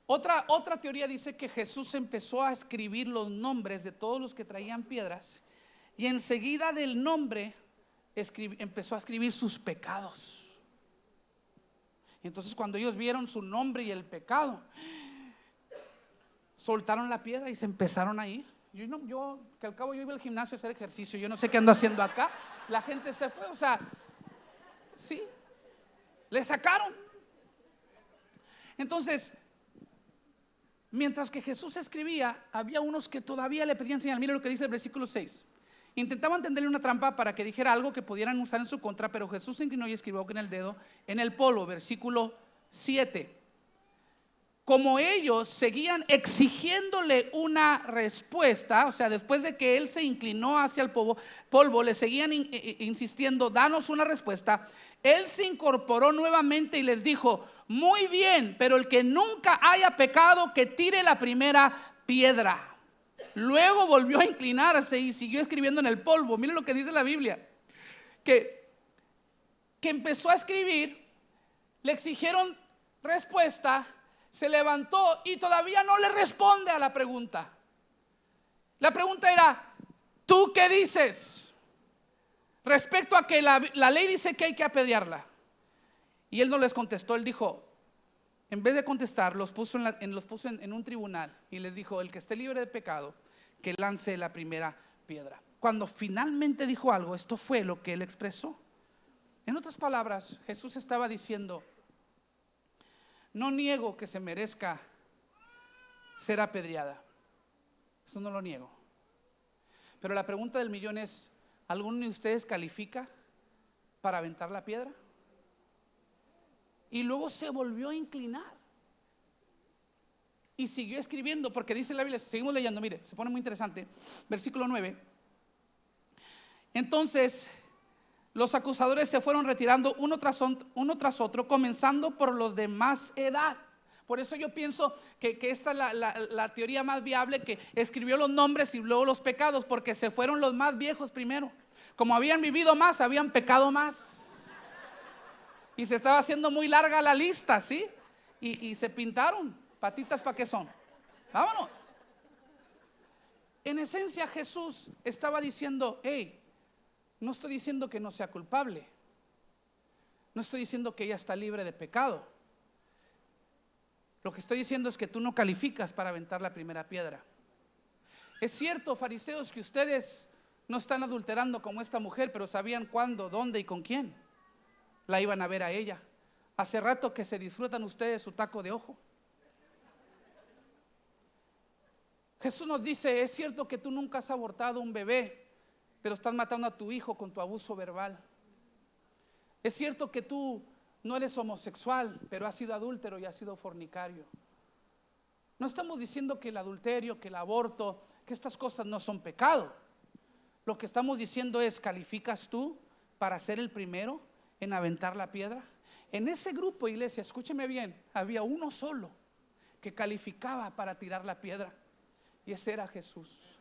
Otra teoría dice que Jesús empezó a escribir los nombres de todos los que traían piedras, y enseguida del nombre empezó a escribir sus pecados. Entonces cuando ellos vieron su nombre y el pecado, soltaron la piedra y se empezaron a ir. Yo que al cabo yo iba al gimnasio a hacer ejercicio, yo no sé qué ando haciendo acá. La gente se fue, o sea, sí, le sacaron. Entonces, mientras que Jesús escribía, había unos que todavía le pedían señal. Mira lo que dice el versículo 6. Intentaban tenderle una trampa para que dijera algo que pudieran usar en su contra, pero Jesús se inclinó y escribió con el dedo en el polvo. Versículo 7. Como ellos seguían exigiéndole una respuesta, o sea, después de que él se inclinó hacia el polvo, le seguían insistiendo, danos una respuesta. Él se incorporó nuevamente y les dijo, muy bien, pero el que nunca haya pecado, que tire la primera piedra. Luego volvió a inclinarse y siguió escribiendo en el polvo. Miren lo que dice la Biblia, que empezó a escribir, le exigieron respuesta, se levantó y todavía no le responde a la pregunta. La pregunta era, ¿tú qué dices respecto a que la ley dice que hay que apedrearla? Y él no les contestó. Él dijo, en vez de contestar, los puso en un tribunal y les dijo, el que esté libre de pecado, que lance la primera piedra. Cuando finalmente dijo algo, esto fue lo que él expresó. En otras palabras, Jesús estaba diciendo, no niego que se merezca ser apedreada, eso no lo niego, pero la pregunta del millón es, ¿alguno de ustedes califica para aventar la piedra? Y luego se volvió a inclinar. y siguió escribiendo, porque dice la Biblia, seguimos leyendo, mire, se pone muy interesante, versículo 9. Entonces los acusadores se fueron retirando uno tras otro, comenzando por los de más edad. Por eso yo pienso que esta es la teoría más viable, que escribió los nombres y luego los pecados, porque se fueron los más viejos primero. Como habían vivido más, habían pecado más, y se estaba haciendo muy larga la lista, ¿sí? Y se pintaron patitas, ¿para qué son? Vámonos. En esencia Jesús estaba diciendo: hey, no estoy diciendo que no sea culpable, no estoy diciendo que ella está libre de pecado. Lo que estoy diciendo es que tú no calificas para aventar la primera piedra. Es cierto, fariseos, que ustedes no están adulterando como esta mujer, pero sabían cuándo, dónde y con quién la iban a ver a ella. Hace rato que se disfrutan ustedes su taco de ojo. Jesús nos dice: es cierto que tú nunca has abortado un bebé, pero estás matando a tu hijo con tu abuso verbal. Es cierto que tú no eres homosexual, pero has sido adúltero y has sido fornicario. No estamos diciendo que el adulterio, que el aborto, que estas cosas no son pecado. Lo que estamos diciendo es: ¿calificas tú para ser el primero en aventar la piedra? En ese grupo, iglesia, escúcheme bien, había uno solo que calificaba para tirar la piedra, y ese era Jesús.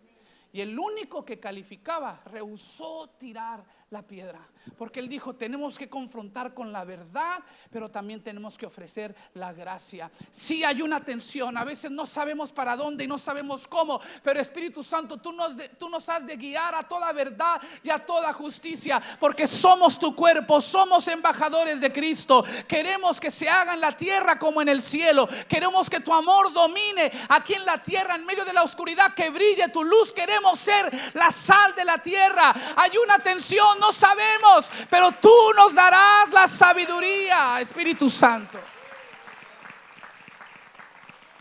Y el único que calificaba rehusó tirar la piedra, porque él dijo: tenemos que confrontar con la verdad, pero también tenemos que ofrecer la gracia. Sí hay una tensión, a veces no sabemos para dónde y no sabemos cómo, pero Espíritu Santo, tú nos has de guiar a toda verdad y a toda justicia, porque somos tu cuerpo, somos embajadores de Cristo. Queremos que se haga en la tierra como en el cielo. Queremos que tu amor domine aquí en la tierra, en medio de la oscuridad, que brille tu luz. Queremos ser la sal de la tierra. Hay una tensión, no sabemos, pero tú nos darás la sabiduría, Espíritu Santo,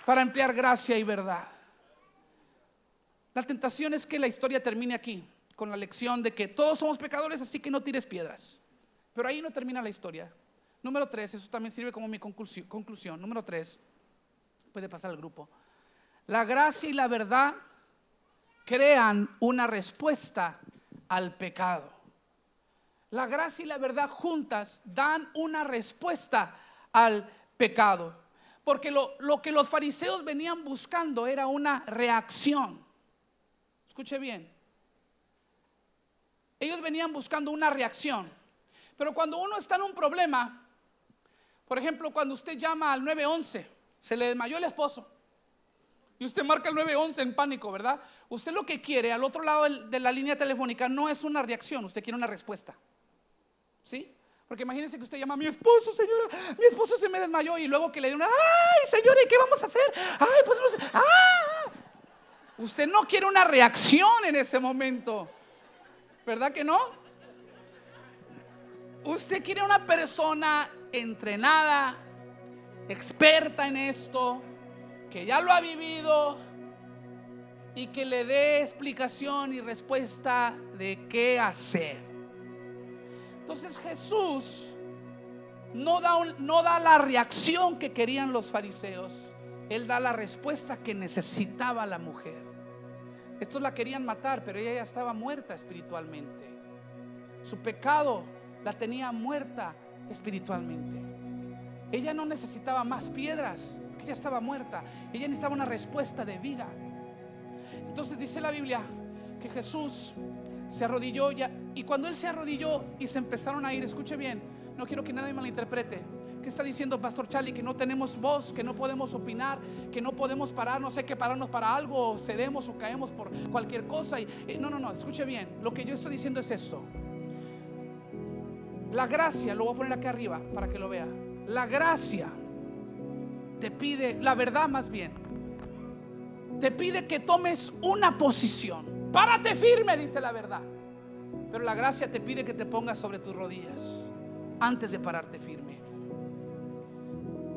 para emplear gracia y verdad. La tentación es que la historia termine aquí, con la lección de que todos somos pecadores, así que no tires piedras. Pero ahí no termina la historia. Número 3, eso también sirve como mi conclusión. Número 3, puede pasar al grupo. La gracia y la verdad crean una respuesta al pecado. La gracia y la verdad juntas dan una respuesta al pecado, porque lo que los fariseos venían buscando era una reacción. Escuche bien, ellos venían buscando una reacción. Pero cuando uno está en un problema, por ejemplo, cuando usted llama al 911, se le desmayó el esposo y usted marca el 911 en pánico, ¿verdad? Usted lo que quiere al otro lado de la línea telefónica no es una reacción, usted quiere una respuesta. ¿Sí? Porque imagínense que usted llama: mi esposo, señora, mi esposo se me desmayó, y luego que le digan: ay, señora, ¿y qué vamos a hacer? Ay, pues no sé. Usted no quiere una reacción en ese momento, ¿verdad que no? Usted quiere una persona entrenada, experta en esto, que ya lo ha vivido y que le dé explicación y respuesta de qué hacer. Entonces Jesús no da la reacción que querían los fariseos. Él da la respuesta que necesitaba la mujer. Estos la querían matar, pero ella ya estaba muerta espiritualmente. Su pecado la tenía muerta espiritualmente. Ella no necesitaba más piedras, ella estaba muerta. Ella necesitaba una respuesta de vida. Entonces dice la Biblia que Jesús se arrodilló, y cuando él se arrodilló y se empezaron a ir, escuche bien, no quiero que nadie malinterprete. ¿Qué está diciendo Pastor Charlie? Que no tenemos voz, que no podemos opinar, que no podemos pararnos, hay que pararnos para algo, o cedemos o caemos por cualquier cosa. No, escuche bien. Lo que yo estoy diciendo es esto. La gracia, lo voy a poner aquí arriba para que lo vea. La gracia te pide, la verdad más bien, te pide que tomes una posición. Párate firme, dice la verdad. Pero la gracia te pide que te pongas sobre tus rodillas antes de pararte firme.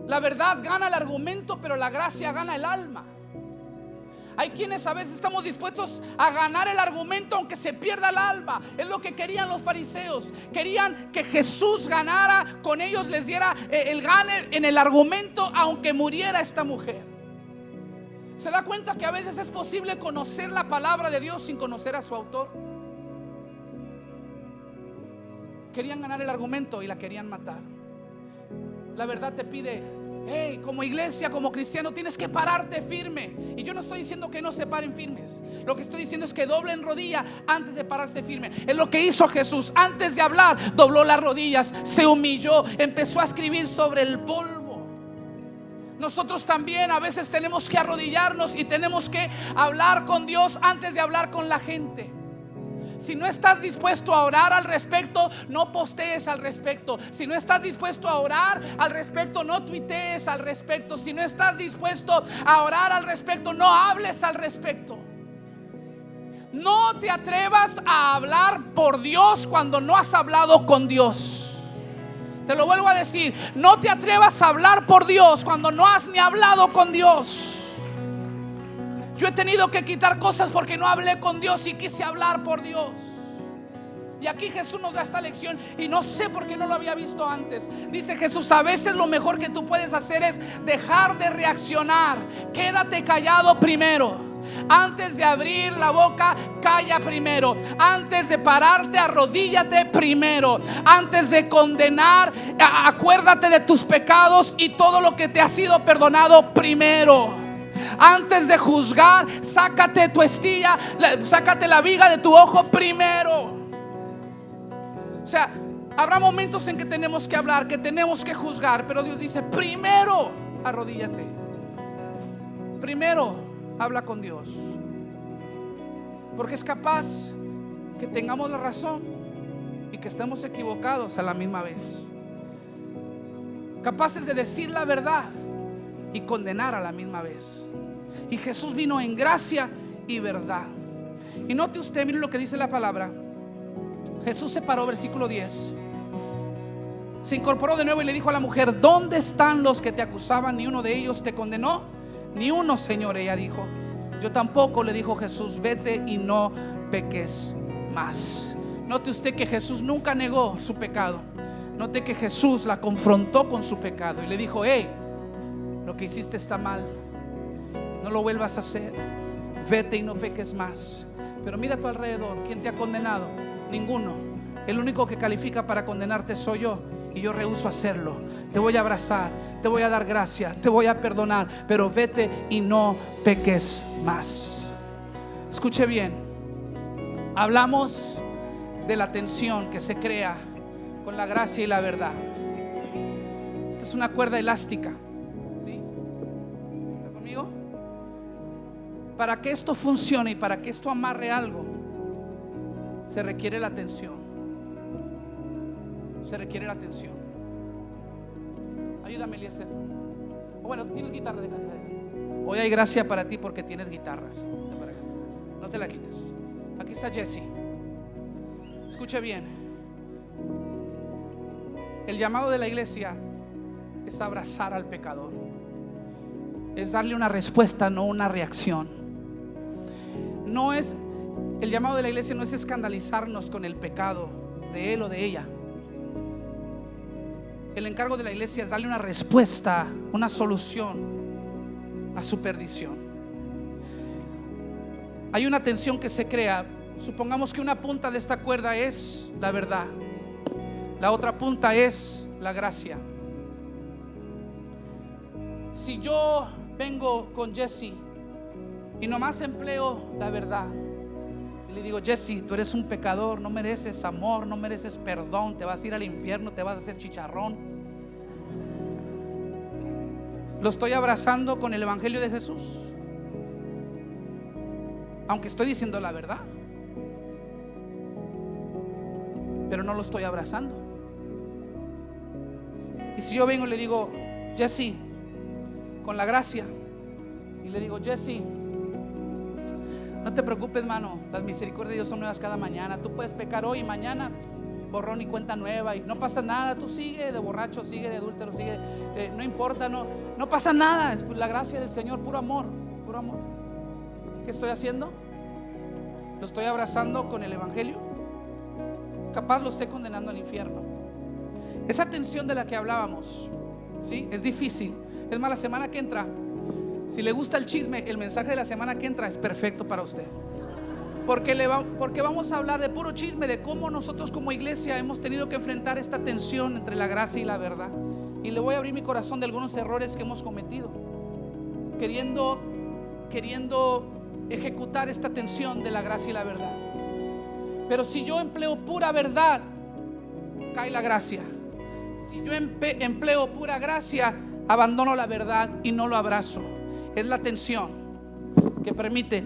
La verdad gana el argumento, pero la gracia gana el alma. Hay quienes a veces estamos dispuestos a ganar el argumento aunque se pierda el alma. Es lo que querían los fariseos. Querían que Jesús ganara, con ellos les diera el gane en el argumento, aunque muriera esta mujer. ¿Se da cuenta que a veces es posible conocer la palabra de Dios sin conocer a su autor? Querían ganar el argumento y la querían matar. La verdad te pide, hey, como iglesia, como cristiano, tienes que pararte firme. Y yo no estoy diciendo que no se paren firmes. Lo que estoy diciendo es que doblen rodilla antes de pararse firme. Es lo que hizo Jesús. Antes de hablar, dobló las rodillas, se humilló, empezó a escribir sobre el polvo. Nosotros también a veces tenemos que arrodillarnos y tenemos que hablar con Dios antes de hablar con la gente. Si no estás dispuesto a orar al respecto, no postees al respecto. Si no estás dispuesto a orar al respecto, no tuitees al respecto. Si no estás dispuesto a orar al respecto, no hables al respecto. No te atrevas a hablar por Dios cuando no has hablado con Dios. Te lo vuelvo a decir, no te atrevas a hablar por Dios cuando no has ni hablado con Dios. Yo he tenido que quitar cosas porque no hablé con Dios y quise hablar por Dios. Y aquí Jesús nos da esta lección y no sé por qué no lo había visto antes. Dice Jesús, a veces lo mejor que tú puedes hacer es dejar de reaccionar. Quédate callado primero. Antes de abrir la boca, calla primero. Antes de pararte, arrodíllate primero. Antes de condenar, acuérdate de tus pecados y todo lo que te ha sido perdonado primero. Antes de juzgar, sácate tu estilla, sácate la viga de tu ojo primero. O sea, habrá momentos en que tenemos que hablar, que tenemos que juzgar, pero Dios dice, primero arrodíllate. Primero habla con Dios. Porque es capaz que tengamos la razón y que estemos equivocados a la misma vez. Capaces de decir la verdad y condenar a la misma vez. Y Jesús vino en gracia y verdad. Y note usted, mire lo que dice la palabra. Jesús se paró, versículo 10. Se incorporó de nuevo y le dijo a la mujer, ¿dónde están los que te acusaban? ¿Ni uno de ellos te condenó? Ni uno, Señor, ella dijo. Yo tampoco, le dijo Jesús, vete y no peques más. Note usted que Jesús nunca negó su pecado. Note que Jesús la confrontó con su pecado y le dijo, hey, lo que hiciste está mal, no lo vuelvas a hacer, vete y no peques más. Pero mira a tu alrededor, ¿quién te ha condenado? Ninguno. El único que califica para condenarte soy yo, y yo rehúso hacerlo. Te voy a abrazar, te voy a dar gracia, te voy a perdonar, pero vete y no peques más. Escuche bien, hablamos de la tensión que se crea con la gracia y la verdad. Esta es una cuerda elástica. Para que esto funcione y para que esto amarre algo, se requiere la atención. Se requiere la atención. Ayúdame, Eliezer. Bueno, tienes guitarra, déjala. Hoy hay gracia para ti porque tienes guitarras. No te la quites. Aquí está Jesse. Escuche bien. El llamado de la iglesia es abrazar al pecador. Es darle una respuesta, no una reacción. No es, el llamado de la iglesia no es escandalizarnos con el pecado de él o de ella. El encargo de la iglesia es darle una respuesta, una solución a su perdición. Hay una tensión que se crea. Supongamos que una punta de esta cuerda es la verdad, la otra punta es la gracia. Si yo vengo con Jesse y nomás empleo la verdad y le digo, Jesse, tú eres un pecador, no mereces amor, no mereces perdón, te vas a ir al infierno, te vas a hacer chicharrón. Lo estoy abrazando con el evangelio de Jesús, aunque estoy diciendo la verdad, pero no lo estoy abrazando. Y si yo vengo y le digo, Jesse, con la gracia, y le digo, Jesse, no te preocupes, hermano, las misericordias de Dios son nuevas cada mañana. Tú puedes pecar hoy y mañana borrón y cuenta nueva, y no pasa nada. Tú sigue de borracho, sigue de adúltero, sigue no importa, no pasa nada. Es la gracia del Señor, puro amor, puro amor. ¿Qué estoy haciendo? ¿Lo estoy abrazando con el evangelio? Capaz lo esté condenando al infierno. Esa tensión de la que hablábamos, ¿sí? Es difícil. Es más, la semana que entra Si le gusta el chisme, el mensaje de la semana que entra es perfecto para usted. Porque vamos a hablar de puro chisme, de cómo nosotros como iglesia hemos tenido que enfrentar esta tensión entre la gracia y la verdad. Y le voy a abrir mi corazón de algunos errores que hemos cometido, queriendo ejecutar esta tensión de la gracia y la verdad. Pero si yo empleo pura verdad, cae la gracia. Si yo empleo pura gracia, abandono la verdad y no lo abrazo. Es la tensión que permite.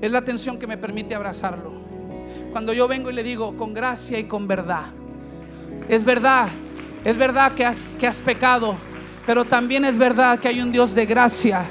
Es la tensión que me permite abrazarlo. Cuando yo vengo y le digo con gracia y con verdad. Es verdad que has pecado, pero también es verdad que hay un Dios de gracia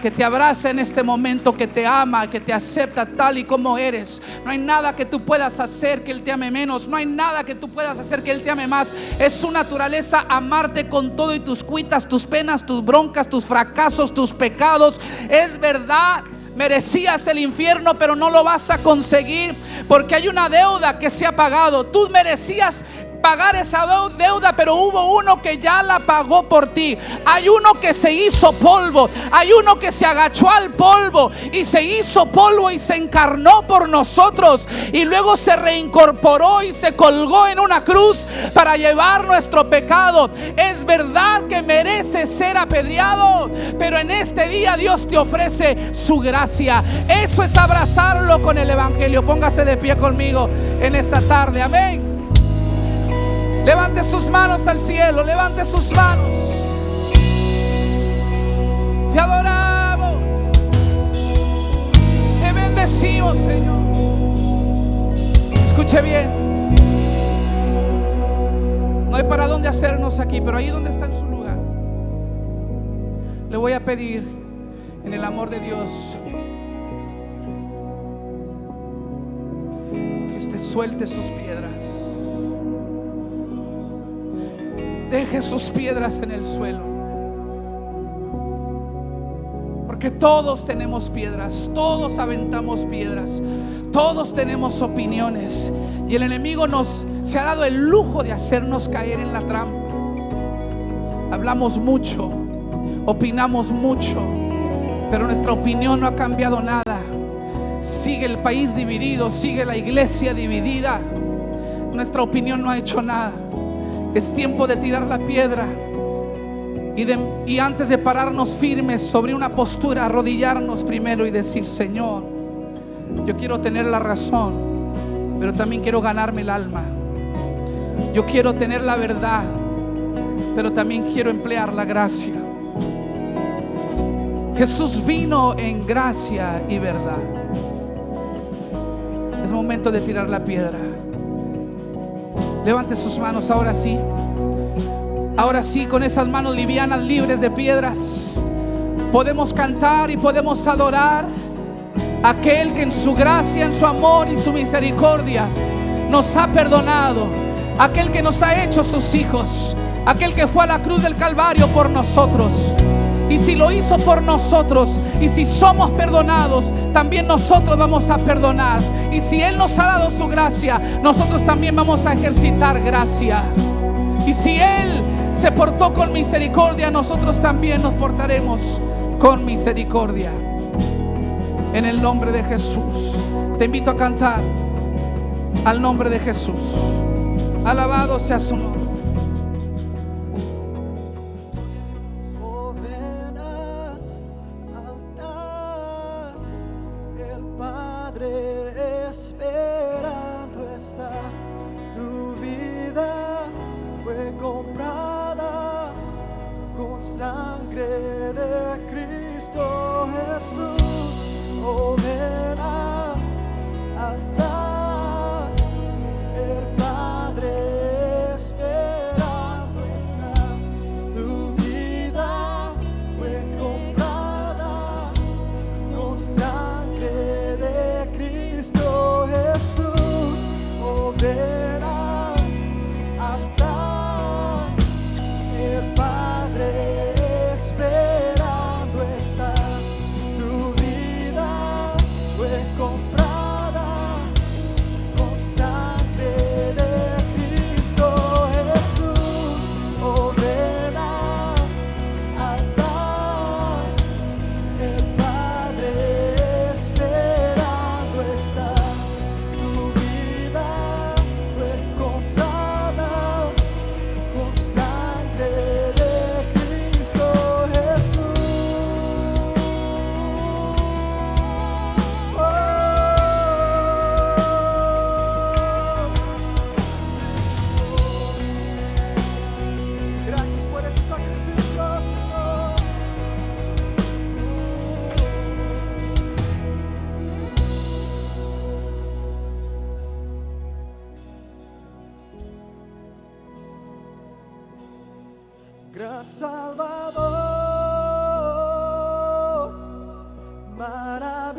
que te abraza en este momento, que te ama, que te acepta tal y como eres. No hay nada que tú puedas hacer que Él te ame menos. No hay nada que tú puedas hacer que Él te ame más. Es su naturaleza amarte con todo y tus cuitas, tus penas, tus broncas, tus fracasos, tus pecados. Es verdad. Merecías el infierno, pero no lo vas a conseguir porque hay una deuda que se ha pagado. Tú merecías pagar esa deuda, pero hubo uno que ya la pagó por ti. Hay uno que se hizo polvo. Hay uno que se agachó al polvo y se hizo polvo y se encarnó por nosotros, y luego se reincorporó y se colgó en una cruz para llevar nuestro pecado. Es verdad que merece ser apedreado, pero en este día Dios te ofrece su gracia. Eso es abrazarlo con el evangelio. Póngase de pie conmigo en esta tarde. Amén. Levante sus manos al cielo, levante sus manos. Te adoramos, te bendecimos, Señor. Escuche bien. No hay para dónde hacernos aquí, pero ahí donde está en su lugar, le voy a pedir en el amor de Dios que usted suelte sus piedras. Deje sus piedras en el suelo, porque todos tenemos piedras, todos aventamos piedras, todos tenemos opiniones, y el enemigo se ha dado el lujo de hacernos caer en la trampa. Hablamos mucho, opinamos mucho, pero nuestra opinión no ha cambiado nada. Sigue el país dividido, sigue la iglesia dividida. Nuestra opinión no ha hecho nada. Es tiempo de tirar la piedra y antes de pararnos firmes sobre una postura, arrodillarnos primero y decir: Señor, yo quiero tener la razón, pero también quiero ganarme el alma. Yo quiero tener la verdad, pero también quiero emplear la gracia. Jesús vino en gracia y verdad. Es momento de tirar la piedra. Levante sus manos, ahora sí. Ahora sí, con esas manos livianas, libres de piedras, podemos cantar y podemos adorar a aquel que en su gracia, en su amor y su misericordia nos ha perdonado, aquel que nos ha hecho sus hijos, aquel que fue a la cruz del Calvario por nosotros. Y si lo hizo por nosotros, y si somos perdonados, también nosotros vamos a perdonar. Y si Él nos ha dado su gracia, nosotros también vamos a ejercitar gracia. Y si Él se portó con misericordia, nosotros también nos portaremos con misericordia. En el nombre de Jesús, te invito a cantar al nombre de Jesús. Alabado sea su nombre. Esperando está, tu vida fue comprada con sangre de Cristo Jesús. Oh, ven al altar, el Padre espera. Salvador, maravilloso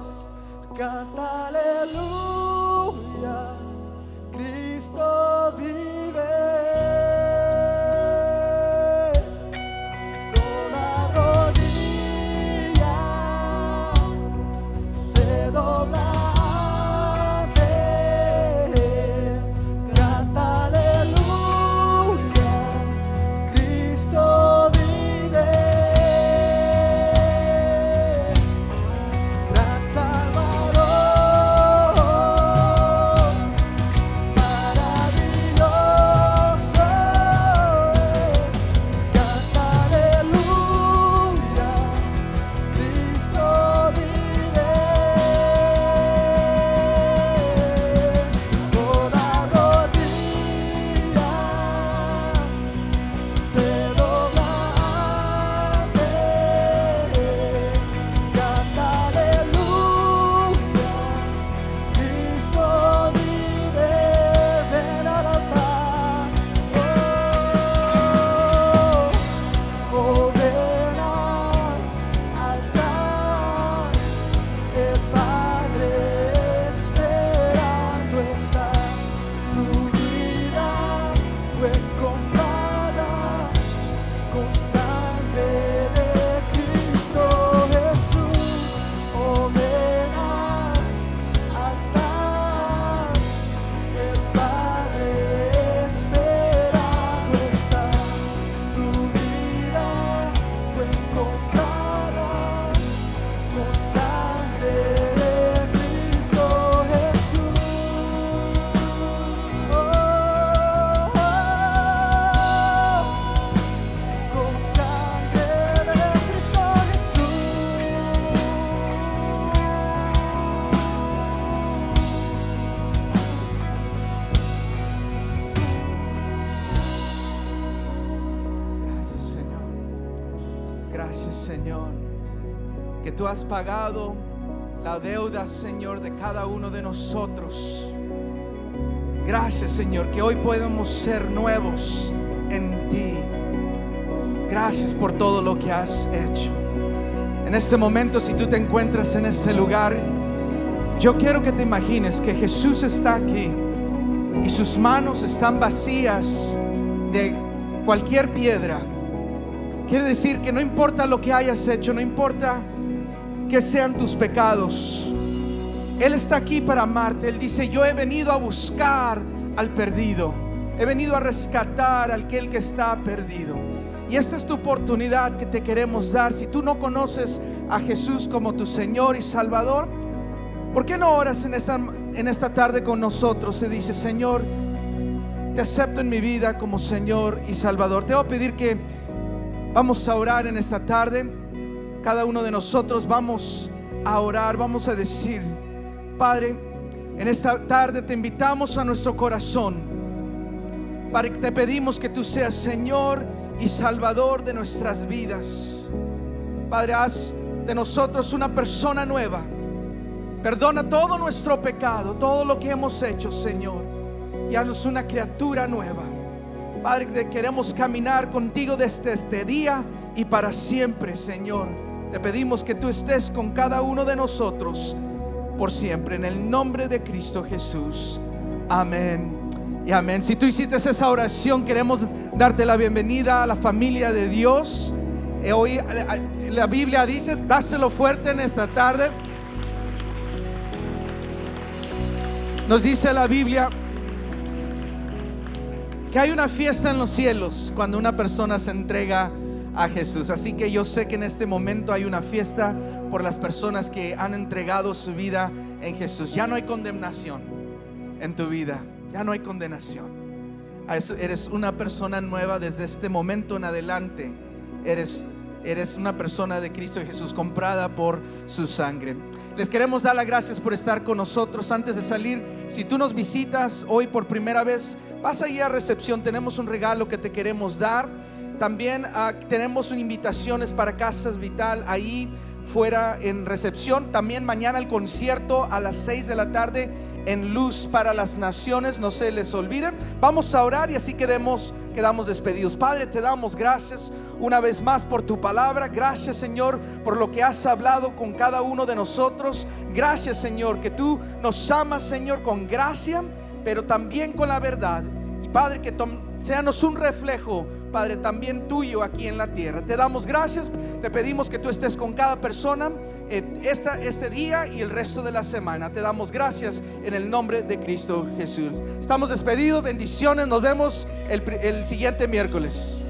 es, canta aleluya, Cristo vive. Toda rodilla se dobla ante Él, canta aleluya, Cristo vive. Gran Salvador, maravilloso es, canta aleluya, Cristo vive. Toda rodilla se dobla ante Él, canta aleluya, Cristo vive. Ven al altar, oh ven al altar, el Padre esperando está. Tu vida fue comprada con sangre de Cristo Jesús. Oh ven al altar, el Padre esperando está. Tu vida fue comprada con sangre de Cristo Jesús. Con sangre de Cristo Gracias, Señor. Gracias, Señor, que tú has pagado la deuda, Señor, de cada uno de nosotros. Gracias, Señor, que hoy podemos ser nuevos en ti. Gracias por todo lo que has hecho. En este momento, si tú te encuentras en ese lugar, yo quiero que te imagines que Jesús está aquí y sus manos están vacías de cualquier piedra. Quiere decir que no importa lo que hayas hecho, no importa que sean tus pecados, Él está aquí para amarte. Él dice: yo he venido a buscar al perdido, he venido a rescatar al que está perdido. Y esta es tu oportunidad que te queremos dar. Si tú no conoces a Jesús como tu Señor y Salvador, ¿por qué no oras en esta tarde con nosotros? Se dice: Señor, te acepto en mi vida como Señor y Salvador. Te voy a pedir que vamos a orar en esta tarde. Cada uno de nosotros vamos a orar, vamos a decir: Padre, en esta tarde te invitamos a nuestro corazón. Padre, te pedimos que tú seas Señor y Salvador de nuestras vidas. Padre, haz de nosotros una persona nueva. Perdona todo nuestro pecado, todo lo que hemos hecho, Señor, y haznos una criatura nueva. Padre, que queremos caminar contigo desde este día y para siempre, Señor. Te pedimos que tú estés con cada uno de nosotros por siempre, en el nombre de Cristo Jesús. Amén y amén. Si tú hiciste esa oración, queremos darte la bienvenida a la familia de Dios. Hoy la Biblia dice: dáselo fuerte en esta tarde. Nos dice la Biblia que hay una fiesta en los cielos cuando una persona se entrega a Jesús. Así que yo sé que en este momento hay una fiesta por las personas que han entregado su vida en Jesús. Ya no hay condenación en tu vida, ya no hay condenación. Eres una persona nueva desde este momento en adelante. Eres una persona de Cristo Jesús, comprada por su sangre. Les queremos dar las gracias por estar con nosotros. Antes de salir, si tú nos visitas hoy por primera vez, vas allí a recepción. Tenemos un regalo que te queremos dar. También tenemos invitaciones para Casas Vital ahí fuera en recepción. También mañana el concierto a las 6 de la tarde en luz para las naciones. No se les olvide. Vamos a orar y así quedamos despedidos. Padre, te damos gracias una vez más por tu palabra. Gracias, Señor, por lo que has hablado con cada uno de nosotros. Gracias, Señor, que tú nos amas, Señor, con gracia, pero también con la verdad. Y Padre, que seanos un reflejo, Padre, también tuyo aquí en la tierra. Te damos gracias. Te pedimos que tú estés con cada persona este día y el resto de la semana. Te damos gracias en el nombre de Cristo Jesús. Estamos despedidos. Bendiciones. Nos vemos el siguiente miércoles.